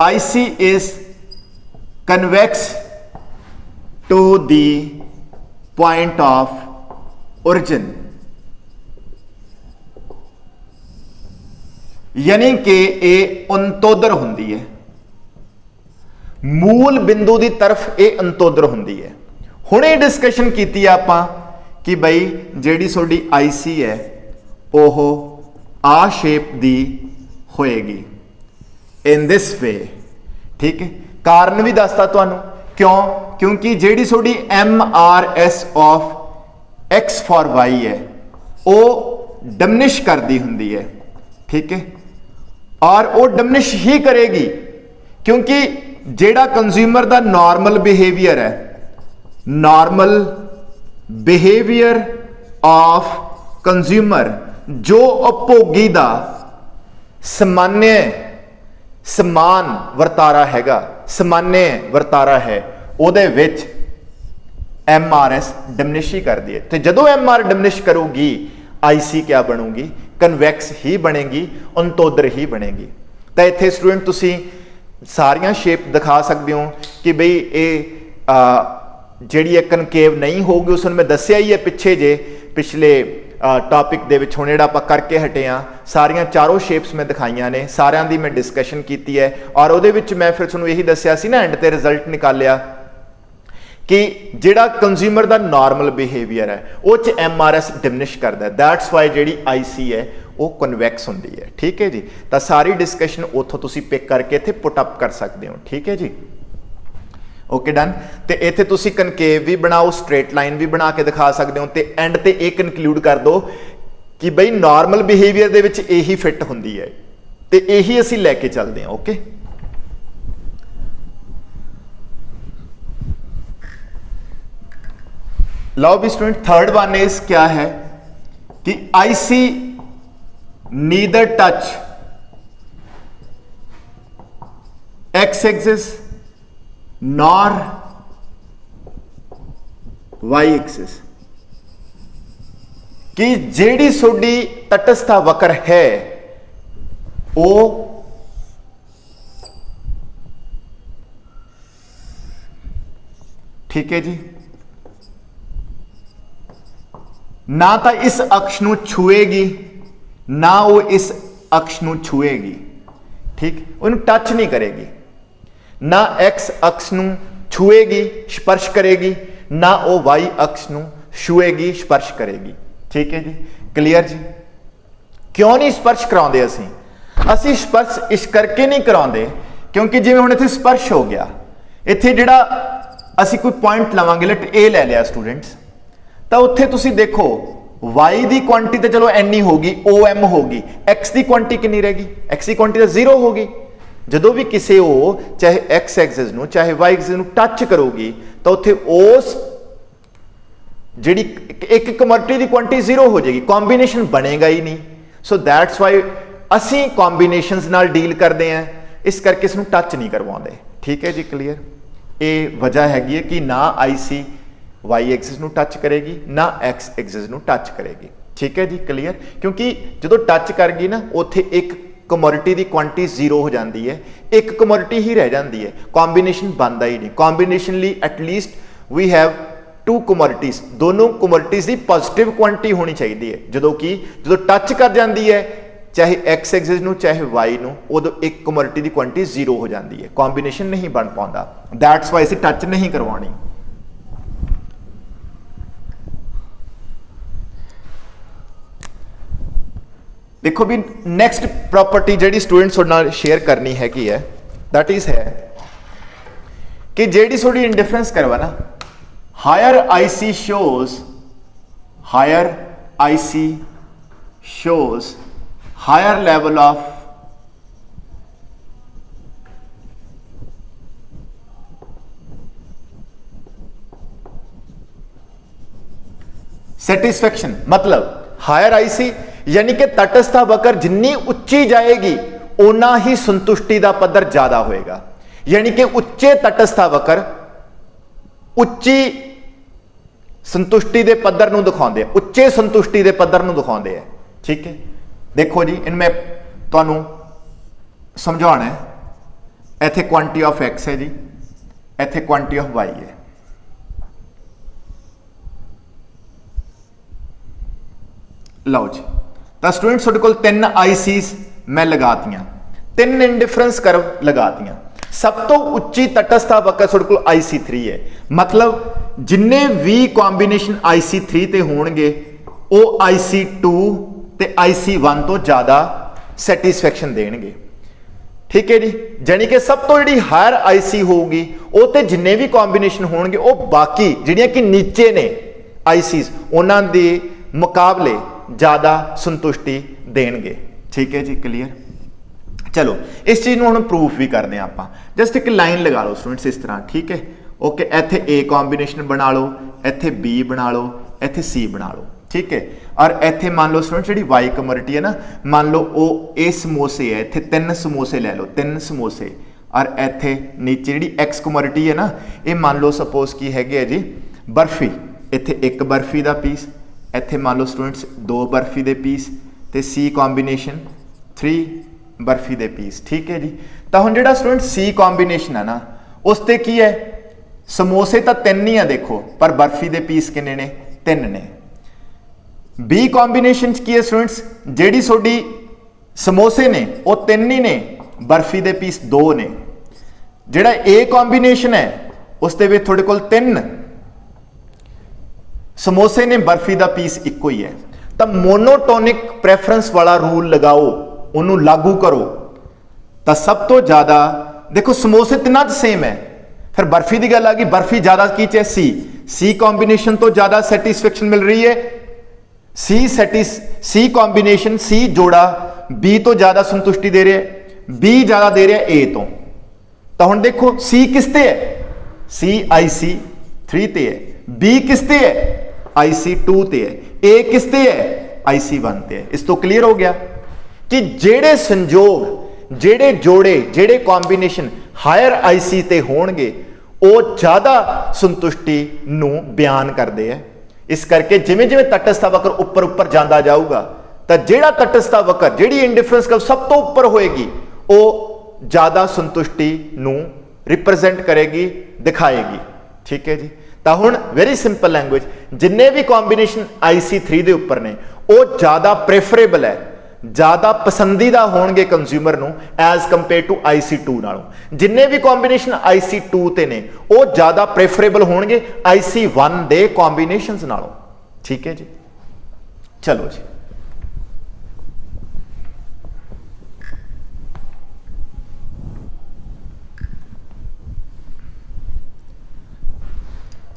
IC is convex to the point of origin, यानी कि ये अंतोदर होंदी है, मूल बिंदु की तरफ ये अंतोदर होंदी है। हुणे डिस्कशन की आपां कि बई जिहड़ी सोडी आईसी है ओह आ शेप दी होएगी इन दिस वे। ठीक है, कारण भी दसता तुहानूं क्यों, क्योंकि जिहड़ी सोडी MRS of X for Y है वो डिमिनिश करदी हुंदी है। ठीक है, और वो डिमिनिश ही करेगी क्योंकि जेड़ा कंज्यूमर दा नॉर्मल बिहेवियर है, नॉर्मल बिहेवियर ऑफ कंज्यूमर जो उपभोगी दा सामान्य समान वर्तारा हैगा, सामान्य वर्तारा है, ਉਹਦੇ ਵਿੱਚ MRS डिमिनिश ही कर दी है। तो जदों MR डिमिनिश करूगी आईसी क्या बनूगी, कन्वैक्स ही बनेगी, अंतोदर ही बनेगी। तो इत्थे स्टूडेंट तुसी सारियां शेप दिखा सकते हो कि बई ये जिहड़ी कनकेव नहीं होगी, उसनूं मैं दस्सिया ही है पिछे जे पिछले टॉपिक दे विच हुण जिहड़ा आपां करके हटे हाँ, सारियां चारों शेप्स मैं दिखाइयां ने, सारियां दी मैं डिस्कशन की है और उहदे विच मैं फिर तुहानूं यही दस्सिया सी ना एंड ते रिजल्ट निकालिया कि जिहड़ा कंज्यूमर दा नॉर्मल बिहेवियर है वो च MRS डिमिनिश करता है, दैट्स वाई जिहड़ी आईसी है वो कन्वैक्स होंदी है। ठीक है जी, तो सारी डिस्कशन उथों तुसीं पिक करके इत्थे पुट अप कर सकते हो। ठीक है जी, ओके डन। तो इत्थे तुसीं कनकेव भी बनाओ, स्ट्रेट लाइन भी बना के दिखा सकते हो, तो एंड ते ये कनक्लूड कर दो कि बई नॉर्मल बिहेवियर दे विच यही फिट होंदी है, तो यही असीं लैके चलते हैं। ओके, लो भी स्टूडेंट थर्ड वन इज क्या है कि IC neither touch X axis nor Y axis, कि जेड़ी सोडी तटस्था वक्र है वो ठीक है जी, ना तो इस अक्ष नूं छुएगी ना वो इस अक्ष नूं छुएगी। ठीक, उन्हें टच नहीं करेगी, ना एक्स अक्ष नूं छुएगी स्पर्श करेगी, ना वो वाई अक्ष नूं छुएगी स्पर्श करेगी। ठीक है जी, क्लियर जी। क्यों नहीं स्पर्श कराते असी स्पर्श इस करके नहीं कराते क्योंकि जिवें हुण इत्थे स्पर्श हो गया, इत्थे जिहड़ा असी कोई पॉइंट लवांगे, लेट ए ले लिया स्टूडेंट्स, तो उत्थे तुसी देखो y की क्वांटिटी तो चलो एन होगी, OM होगी, x की क्वांटिटी कितनी रहेगी, x की क्वांटिटी तो जीरो होगी। जो भी किसी हो चाहे x एक्सिस नूं चाहे y एक्सिस नूं टच करोगी तो उत्थे उस जिहड़ी एक कमोडिटी की क्वांटिटी जीरो हो जाएगी, कॉम्बीनेशन बनेगा ही नहीं। सो दैट्स वाई असी कॉम्बीनेशंस नाल डील करते हैं, इस करके इसनूं टच नहीं करवाते। ठीक है जी, क्लीयर। ये वजह हैगी है कि ना आईसी वाई एक्सिस नूं टच करेगी ना एक्स एक्सिस नूं टच करेगी। ठीक है जी, क्लीयर। क्योंकि जो टच कर गई ना उत्थे एक कमोडिटी की क्वांटिटी जीरो हो जाती है, एक कमोडिटी ही रह जाती है, कॉम्बीनेशन बनता ही नहीं। कॉम्बीनेशन लिए at least we have two commodities, दोनों कमोडिटीज की पॉजिटिव क्वांटिटी होनी चाहिए है। जो टच कर जाती है चाहे एक्स एक्सिस नूं चाहे वाई नूं, उदों एक कमोडिटी की क्वांटिटी जीरो हो जाती है, कॉम्बीनेशन नहीं बन पाता। दैट्स वाई असीं टच नहीं करवानी। देखो भी नैक्सट प्रॉपर्टी जी स्टूडेंट्स शेयर करनी हैगी है, दैट इज है कि जेडी थोड़ी इंडिफरेंस करवा ना higher IC shows higher level of satisfaction. मतलब हायर IC यानी कि तटस्थ वक्र जिन्नी उच्ची जाएगी उना ही संतुष्टि का पद्धर ज्यादा होएगा। यानी कि उच्चे तटस्थ वक्र उच्ची संतुष्टि के पद्धर नूं दिखाउंदे आ, उच्चे संतुष्टि के पद्धर नूं दिखाउंदे आ। ठीक है, देखो जी इनमें तुहानूं समझाउणा है। इत्थे क्वांटिटी ऑफ एक्स है जी, इत्थे क्वांटिटी ऑफ वाई है। लो जी, तो स्टूडेंट्स तुहाडे कोल 3 ICs मैं लगातियां, 3 इंडिफरेंस कर्व लगातियां। सब तो उच्ची तटस्थ वक्र तुहाडे कोल IC3 है। मतलब जिन्ने भी कॉम्बीनेशन IC3 ते होणगे वो IC2 ते IC1 तो ज्यादा सैटिस्फैक्शन देणगे। ठीक है जी, जानी कि सब तो जी हायर IC होगी वो तो जिन्ने भी कॉम्बीनेशन होणगे वो बाकी जिहड़ियां कि नीचे ने ICs उन्हां दे मुकाबले ज्यादा संतुष्टि देणगे। ठीक है जी, क्लीयर। चलो इस चीज़ को हम प्रूफ भी करते हैं। आप जस्ट एक लाइन लगा लो स्टूडेंट्स इस तरह। ठीक है, ओके, इत्थे A कॉम्बीनेशन बना लो, इत्थे B बना लो, इत्थे C बना लो। ठीक है, और इत्थे मान लो स्टूडेंट्स जी वाई कमोडिटी है ना, मान लो वो ये समोसे है, इत्थे 3 समोसे ले लो, 3 समोसे। और इत्थे नीचे जी एक्स कमोडिटी है ना, ये मान लो सपोज की है जी बर्फी, इत्थे 1 बर्फी का पीस, इत्थे मान लो स्टूडेंट्स 2 बर्फी के पीस, तो C कॉम्बीनेशन 3 बर्फी के पीस। ठीक है जी, तो हुण जिहड़ा स्टूडेंट C कॉम्बीनेशन है ना उस ते की है, समोसे तो 3 ही है देखो, पर बर्फी के पीस किन्ने ने, 3 ने। B कॉम्बीनेशन की है स्टूडेंट्स, जिहड़ी सोडी समोसे ने वो 3 ही ने, बर्फी के पीस 2 ने। जिहड़ा A कॉम्बीनेशन है उस दे विच तुहाडे कोल 3 समोसे ने, बर्फी का पीस इक्को ही है। तो मोनोटोनिक प्रेफरेंस वाला रूल लगाओ, उन्होंने लागू करो, तो सब तो ज्यादा देखो समोसे तीनों सेम है, फिर बर्फी की गल आ गई, बर्फी ज्यादा की है C कॉम्बीनेशन तो ज्यादा सैटिस्फैक्शन मिल रही है। C कॉम्बीनेशन C जोड़ा B तो ज्यादा संतुष्टि दे रहा है, B ज्यादा दे रहा है A तो हुण देखो C किसते है, C IC3 ते है, B किसते है IC2 ते है, A किसते है IC1 ते है। इस तो क्लियर हो गया कि जेड़े संजोग, जेड़े जोड़े, जेड़े कॉम्बीनेशन हायर IC ते होणगे वो ज्यादा संतुष्टि नूं बयान करते हैं। इस करके जिवें जिवें तटस्थ वक्र उपर उपर जाता जाऊगा तो जेड़ा तटस्थ वक्र, जेड़ी इंडिफरेंस कर्व सब तो उपर होएगी वो ज्यादा संतुष्टि नूं रिप्रेजेंट करेगी, दिखाएगी। ठीक है जी, तो हुण वेरी सिंपल लैंग्वेज, जिन्ने भी कॉम्बीनेशन IC3 दे उपर ने वो ज्यादा प्रेफरेबल है, ज्यादा पसंदीदा होणगे कंज्यूमर नूं एज कंपेयर टू IC2 नालों। जिन्ने भी कॉम्बीनेशन IC2 ते ने वो ज्यादा प्रेफरेबल होणगे IC1 दे कॉम्बीनेशंस नालों। ठीक है जी, चलो जी।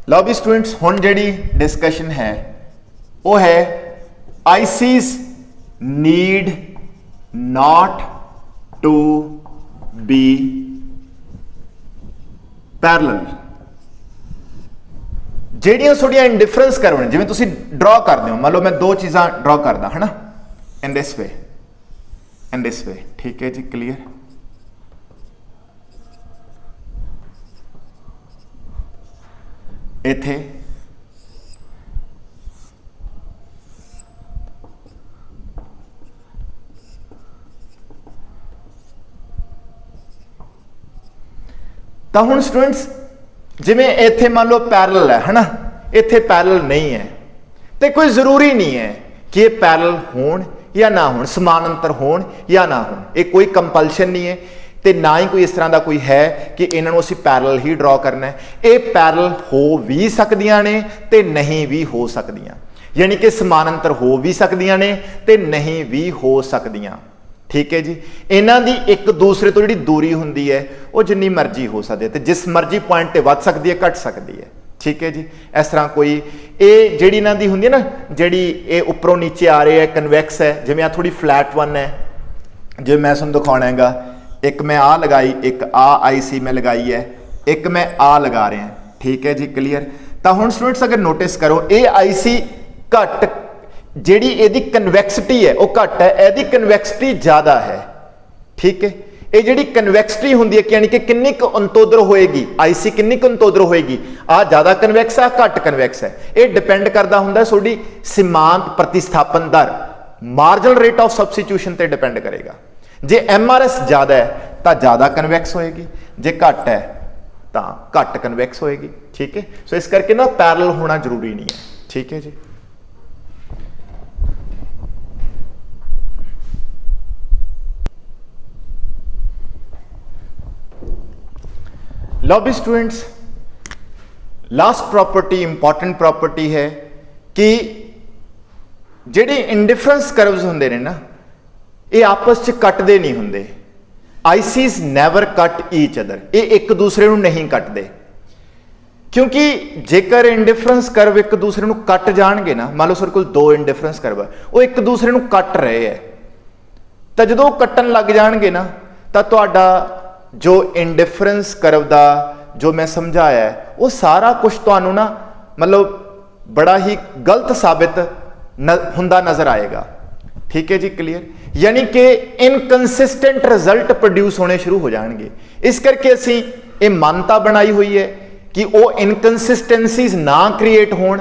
लो भी स्टूडेंट्स हुण जिहड़ी डिस्कशन है वो है ICs need not to be parallel। ਜਿਹੜੀਆਂ ਤੁਹਾਡੀਆਂ इंडिफरेंस कर्व ने, जिवें तुसीं ड्रॉ करदे हो, मान लो मैं 2 चीज़ां ड्रॉ करदा है ना, in this way, in this way. ठीक है जी, क्लीयर। इत्थे तो हुण स्टूडेंट्स जिवें इत्थे मान लो पैरल है ना, इत्थे पैरल नहीं है, तो कोई जरूरी नहीं है कि ये पैरल होण या ना होण, समानांतर होण या ना होण, ये कोई कंपल्शन नहीं है, तो ना ही कोई इस तरह का कोई है कि इन्हों असीं पैरल ही ड्रॉ करना है। ये पैरल हो भी सकदियां ने ते नहीं भी हो सकदियां, यानी कि समानांतर हो भी सकदियां ने ते नहीं भी हो सकदियां। ठीक है जी, इन्हां दी एक दूसरे तो जिहड़ी दूरी हुंदी है वो जिन्नी मर्जी हो सकती है, तो जिस मर्जी पॉइंट ते वध सकदी है, घट सकदी है। ठीक है जी। इस तरह कोई ये जिहड़ी इन्हां दी हुंदी है ना, जिहड़ी ये उपरों नीचे आ रही है कन्वैक्स है, जिवें आ थोड़ी फ्लैट वन है, जो मैं तुहानूं दिखाउणा हैगा। एक मैं आ लगाई, एक आ IC मैं लगाई है, एक मैं आ लगा रहा, ठीक है जी, क्लीयर। तो हुण स्टूडेंट्स अगर नोटिस करो, ये IC घट जिहड़ी इहदी कन्वैक्सिटी है वो घट है, इहदी कन्वैक्सिटी ज़्यादा है, ठीक है। ये जिहड़ी कन्वैक्सिटी हुंदी है यानी कि किन्नी क अंतोदर होएगी, IC किन्नी क अंतोदर होएगी, आ ज़्यादा कन्वैक्स है, घट कन्वैक्स है, ये डिपेंड करता हुंदा तुहाडी सीमांत प्रतिस्थापन दर, मार्जिनल रेट ऑफ सबस्टिट्यूशन ते डिपेंड करेगा। जे MRS ज़्यादा है तो ज़्यादा कन्वैक्स होएगी, जे घट है तो घट कन्वैक्स होएगी, ठीक है। सो इस करके ना पैरेलल होना जरूरी नहीं है, ठीक है जी। लो भी students, last property important property है कि जिहड़े इंडिफरेंस कर्व्स हुंदे ने ना, ये आपस च कटदे नहीं हुंदे। ICs never cut each other, ये एक दूसरे नूं नहीं कटदे, क्योंकि जेकर इंडिफरेंस कर्व एक दूसरे नूं कट जाणगे ना, मान लो सर कोल दो इंडिफरेंस कर्व है, वो एक दूसरे नूं कट रहे है, तो जदों कट्टन लग जाणगे ना, तो तुहाडा जो इंडिफरेंस कर्व दा जो मैं समझाया है वो सारा कुछ तुहानू ना मतलब बड़ा ही गलत साबित हुंदा नजर आएगा, ठीक है जी, क्लीयर। यानी कि इनकंसिस्टेंट रिजल्ट प्रोड्यूस होने शुरू हो जाएंगे। इस करके असी ये मानता बनाई हुई है कि वो इनकंसिस्टेंसीज ना क्रिएट होण,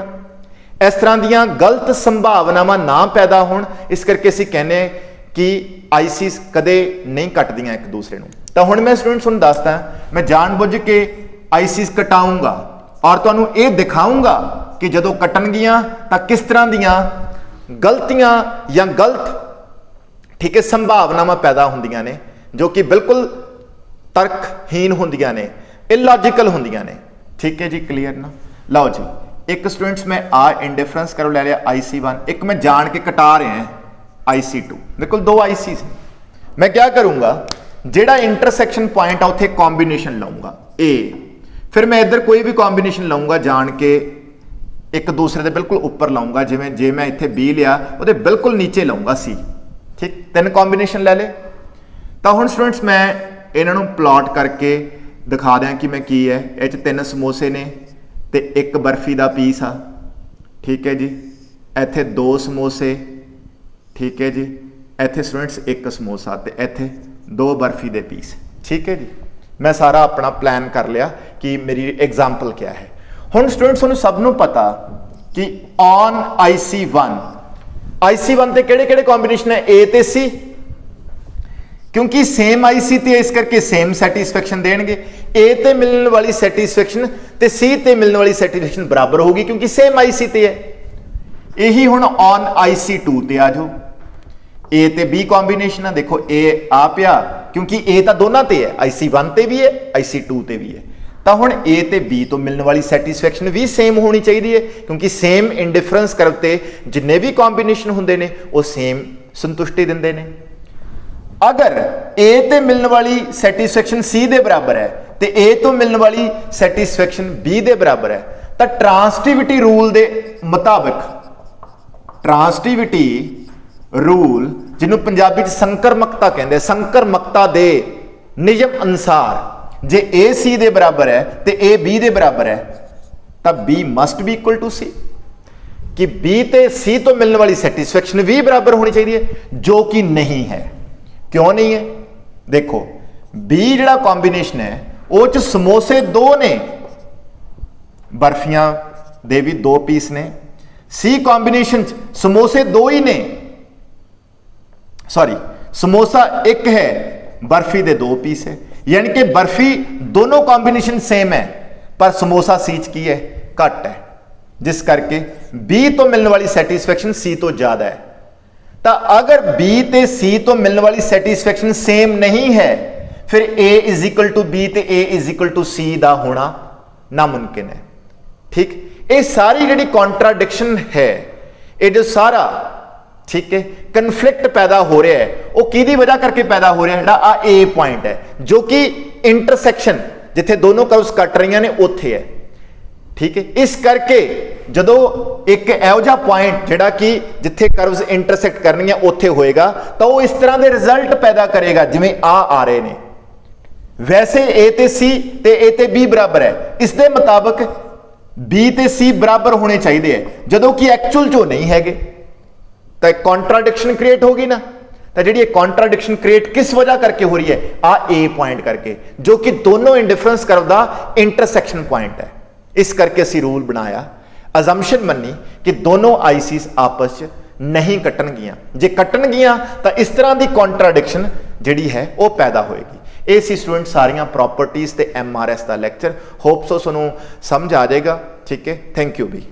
इस तरह दियां गलत संभावनावां ना पैदा होण। इस करके असी कहने कि ICs कदे नहीं कटदियां एक दूसरे नूं। तो हुण मैं स्टूडेंट्स नूं दसदा, मैं जानबुझ के ICs कटाऊंगा और तुहानूं ये दिखाऊंगा कि जदों कटणगियां तां किस तरह दियां गलतियां या गलत, ठीक है, संभावनावां पैदा हुंदियां ने, जो कि बिल्कुल तर्कहीन हुंदियां ने, इलॉजिकल हुंदियां ने, ठीक है जी, क्लीयर ना। लो जी, एक स्टूडेंट्स मैं आ इंडिफरेंस कर्व ले लिया IC1, एक मैं जान के कटा रहे हैं IC2, बिल्कुल दो ICs। मैं क्या करूंगा, जेड़ा इंटरसेक्शन पॉइंट आ उत्थे कॉम्बिनेशन लाऊंगा A, फिर मैं इधर कोई भी कॉम्बिनेशन लाऊंगा जान के एक दूसरे के बिल्कुल ऊपर लाऊंगा, जिवें जे मैं इत्थे B लिया उहदे बिल्कुल नीचे लाऊंगा C, ठीक, तीन कॉम्बिनेशन ले ले। तो हुण स्टूडेंट्स मैं इन्हां नूं प्लॉट करके दिखा दियां कि मैं की है, इह च 3 समोसे ने ते एक बर्फी का पीस आ, ठीक है जी, इत्थे 2 समोसे, ठीक है जी, इत्थे स्टूडेंट्स एक समोसा ते इत्थे 2 बर्फी दे पीस, ठीक है जी। मैं सारा अपना प्लान कर लिया कि मेरी एग्जाम्पल क्या है। हुण स्टूडेंट्स तुहानूं सबनूं पता कि ऑन IC1 ते किहड़े-किहड़े कॉम्बिनेशन है A ते C, क्योंकि सेम IC ते इस करके सेम सैटिस्फैक्शन देणगे। A ते मिलने वाली सैटिस्फैक्शन ते C ते मिलने वाली सैटिस्फैक्शन बराबर होगी, क्योंकि सेम IC ते है। यही हुण ऑन IC2 ते आ जाओ, A ते B कॉम्बिनेशन है, देखो A आ पिया, क्योंकि A तो दोनों ते है, IC1 ते भी है, IC2 ते भी है। तो हुण A ते B तो मिलने वाली सैटिस्फैक्शन भी सेम होनी चाहिए है, क्योंकि सेम इंडिफरेंस कर्व ते जिन्ने भी कॉम्बिनेशन हुंदे ने वो सेम संतुष्टि दिंदे ने। अगर A ते मिलने वाली सैटिस्फैक्शन C दे बराबर है ते A तो मिलने वाली सैटिस्फैक्शन B दे बराबर है, तो ट्रांसटिविटी रूल दे मुताबिक, ट्रांसटिविटी रूल जिन्होंने पंजाबी संकरमकता कहते, संकरमकता दे नियम अनुसार जे A C दे बराबर है तो A B दे बराबर है, तब B must be equal to C, कि B ते C तो मिलने वाली सैटिस्फैक्शन भी बराबर होनी चाहिए, जो कि नहीं है। क्यों नहीं है? देखो B जिहड़ा कॉम्बिनेशन है वो च समोसे 2 ने, बर्फियां दे भी 2 पीस ने। C कॉम्बिनेशन समोसे 2 ही ने, सॉरी समोसा 1 है, बर्फी दे 2 पीस है, यानी कि बर्फी दोनों कॉम्बिनेशन सेम है पर समोसा C की है, घट है, जिस करके B तो मिलने वाली सैटिस्फैक्शन C तो ज्यादा है। तो अगर B ते C तो मिलने वाली सैटिस्फैक्शन सेम नहीं है, फिर A is equal to B ते A is equal to C दा होना नामुमकिन है। ठीक, ये सारी जिहड़ी कॉन्ट्राडिक्शन है, ये जो सारा, ठीक है, कन्फ्लिक्ट पैदा हो रहा है, वो किहदी वजह करके पैदा हो रहा है? आ ए पॉइंट है जो कि इंटरसेक्शन जिथे दोनों कर्व्स कट रही ने उत्थे है। ठीक है। इस करके ਜਦੋਂ ਇੱਕ ਇਹੋ ਜਿਹਾ ਪੁਆਇੰਟ ਜਿਹੜਾ ਕਿ ਜਿੱਥੇ ਕਰਵਸ ਇੰਟਰਸੈਕਟ ਕਰਨੀਆਂ ਉੱਥੇ ਹੋਏਗਾ ਤਾਂ ਉਹ ਇਸ ਤਰ੍ਹਾਂ ਦੇ ਰਿਜ਼ਲਟ ਪੈਦਾ ਕਰੇਗਾ ਜਿਵੇਂ ਆ ਰਹੇ ਨੇ। ਵੈਸੇ A ਤੇ C ਤੇ A ਤੇ B ਬਰਾਬਰ ਹੈ, ਇਸ ਦੇ ਮੁਤਾਬਕ B ਤੇ C ਬਰਾਬਰ ਹੋਣੇ ਚਾਹੀਦੇ ਹੈ, ਜਦੋਂ ਕਿ ਐਕਚੁਅਲ 'ਚ ਉਹ ਨਹੀਂ ਹੈਗੇ ਤਾਂ ਇੱਕ ਕੰਟਰਾਡਿਕਸ਼ਨ ਕ੍ਰੀਏਟ ਹੋ ਗਈ ਨਾ। ਤਾਂ ਜਿਹੜੀ ਇਹ ਕੰਟਰਾਡਿਕਸ਼ਨ ਕ੍ਰੀਏਟ ਕਿਸ ਵਜ੍ਹਾ ਕਰਕੇ ਹੋ ਰਹੀ ਹੈ? ਆ A ਪੁਆਇੰਟ ਕਰਕੇ, ਜੋ ਕਿ ਦੋਨੋਂ ਇੰਡੀਫਰੈਂਸ ਕਰਵ ਦਾ ਇੰਟਰਸੈਕਸ਼ਨ ਪੁਆਇੰਟ ਹੈ। ਇਸ ਕਰਕੇ ਅਸੀਂ ਰੂਲ ਬਣਾਇਆ, ਅਜ਼ੰਪਸ਼ਨ ਮੰਨੀ ਕਿ ਦੋਨੋਂ ਆਈਸੀਸ ਆਪਸ 'ਚ ਨਹੀਂ ਕੱਟਣਗੀਆਂ। ਜੇ ਕੱਟਣਗੀਆਂ ਤਾਂ ਇਸ ਤਰ੍ਹਾਂ ਦੀ ਕੰਟਰਾਡਿਕਸ਼ਨ ਜਿਹੜੀ ਹੈ ਉਹ ਪੈਦਾ ਹੋਏਗੀ। ਇਹ ਸੀ ਸਟੂਡੈਂਟ ਸਾਰੀਆਂ ਪ੍ਰੋਪਰਟੀਜ਼ ਤੇ MRS ਦਾ ਲੈਕਚਰ। ਹੋਪ ਸੋ ਤੁਹਾਨੂੰ ਸਮਝ ਆ ਜਾਏਗਾ। ਠੀਕ ਹੈ, ਥੈਂਕ ਯੂ ਵੀ।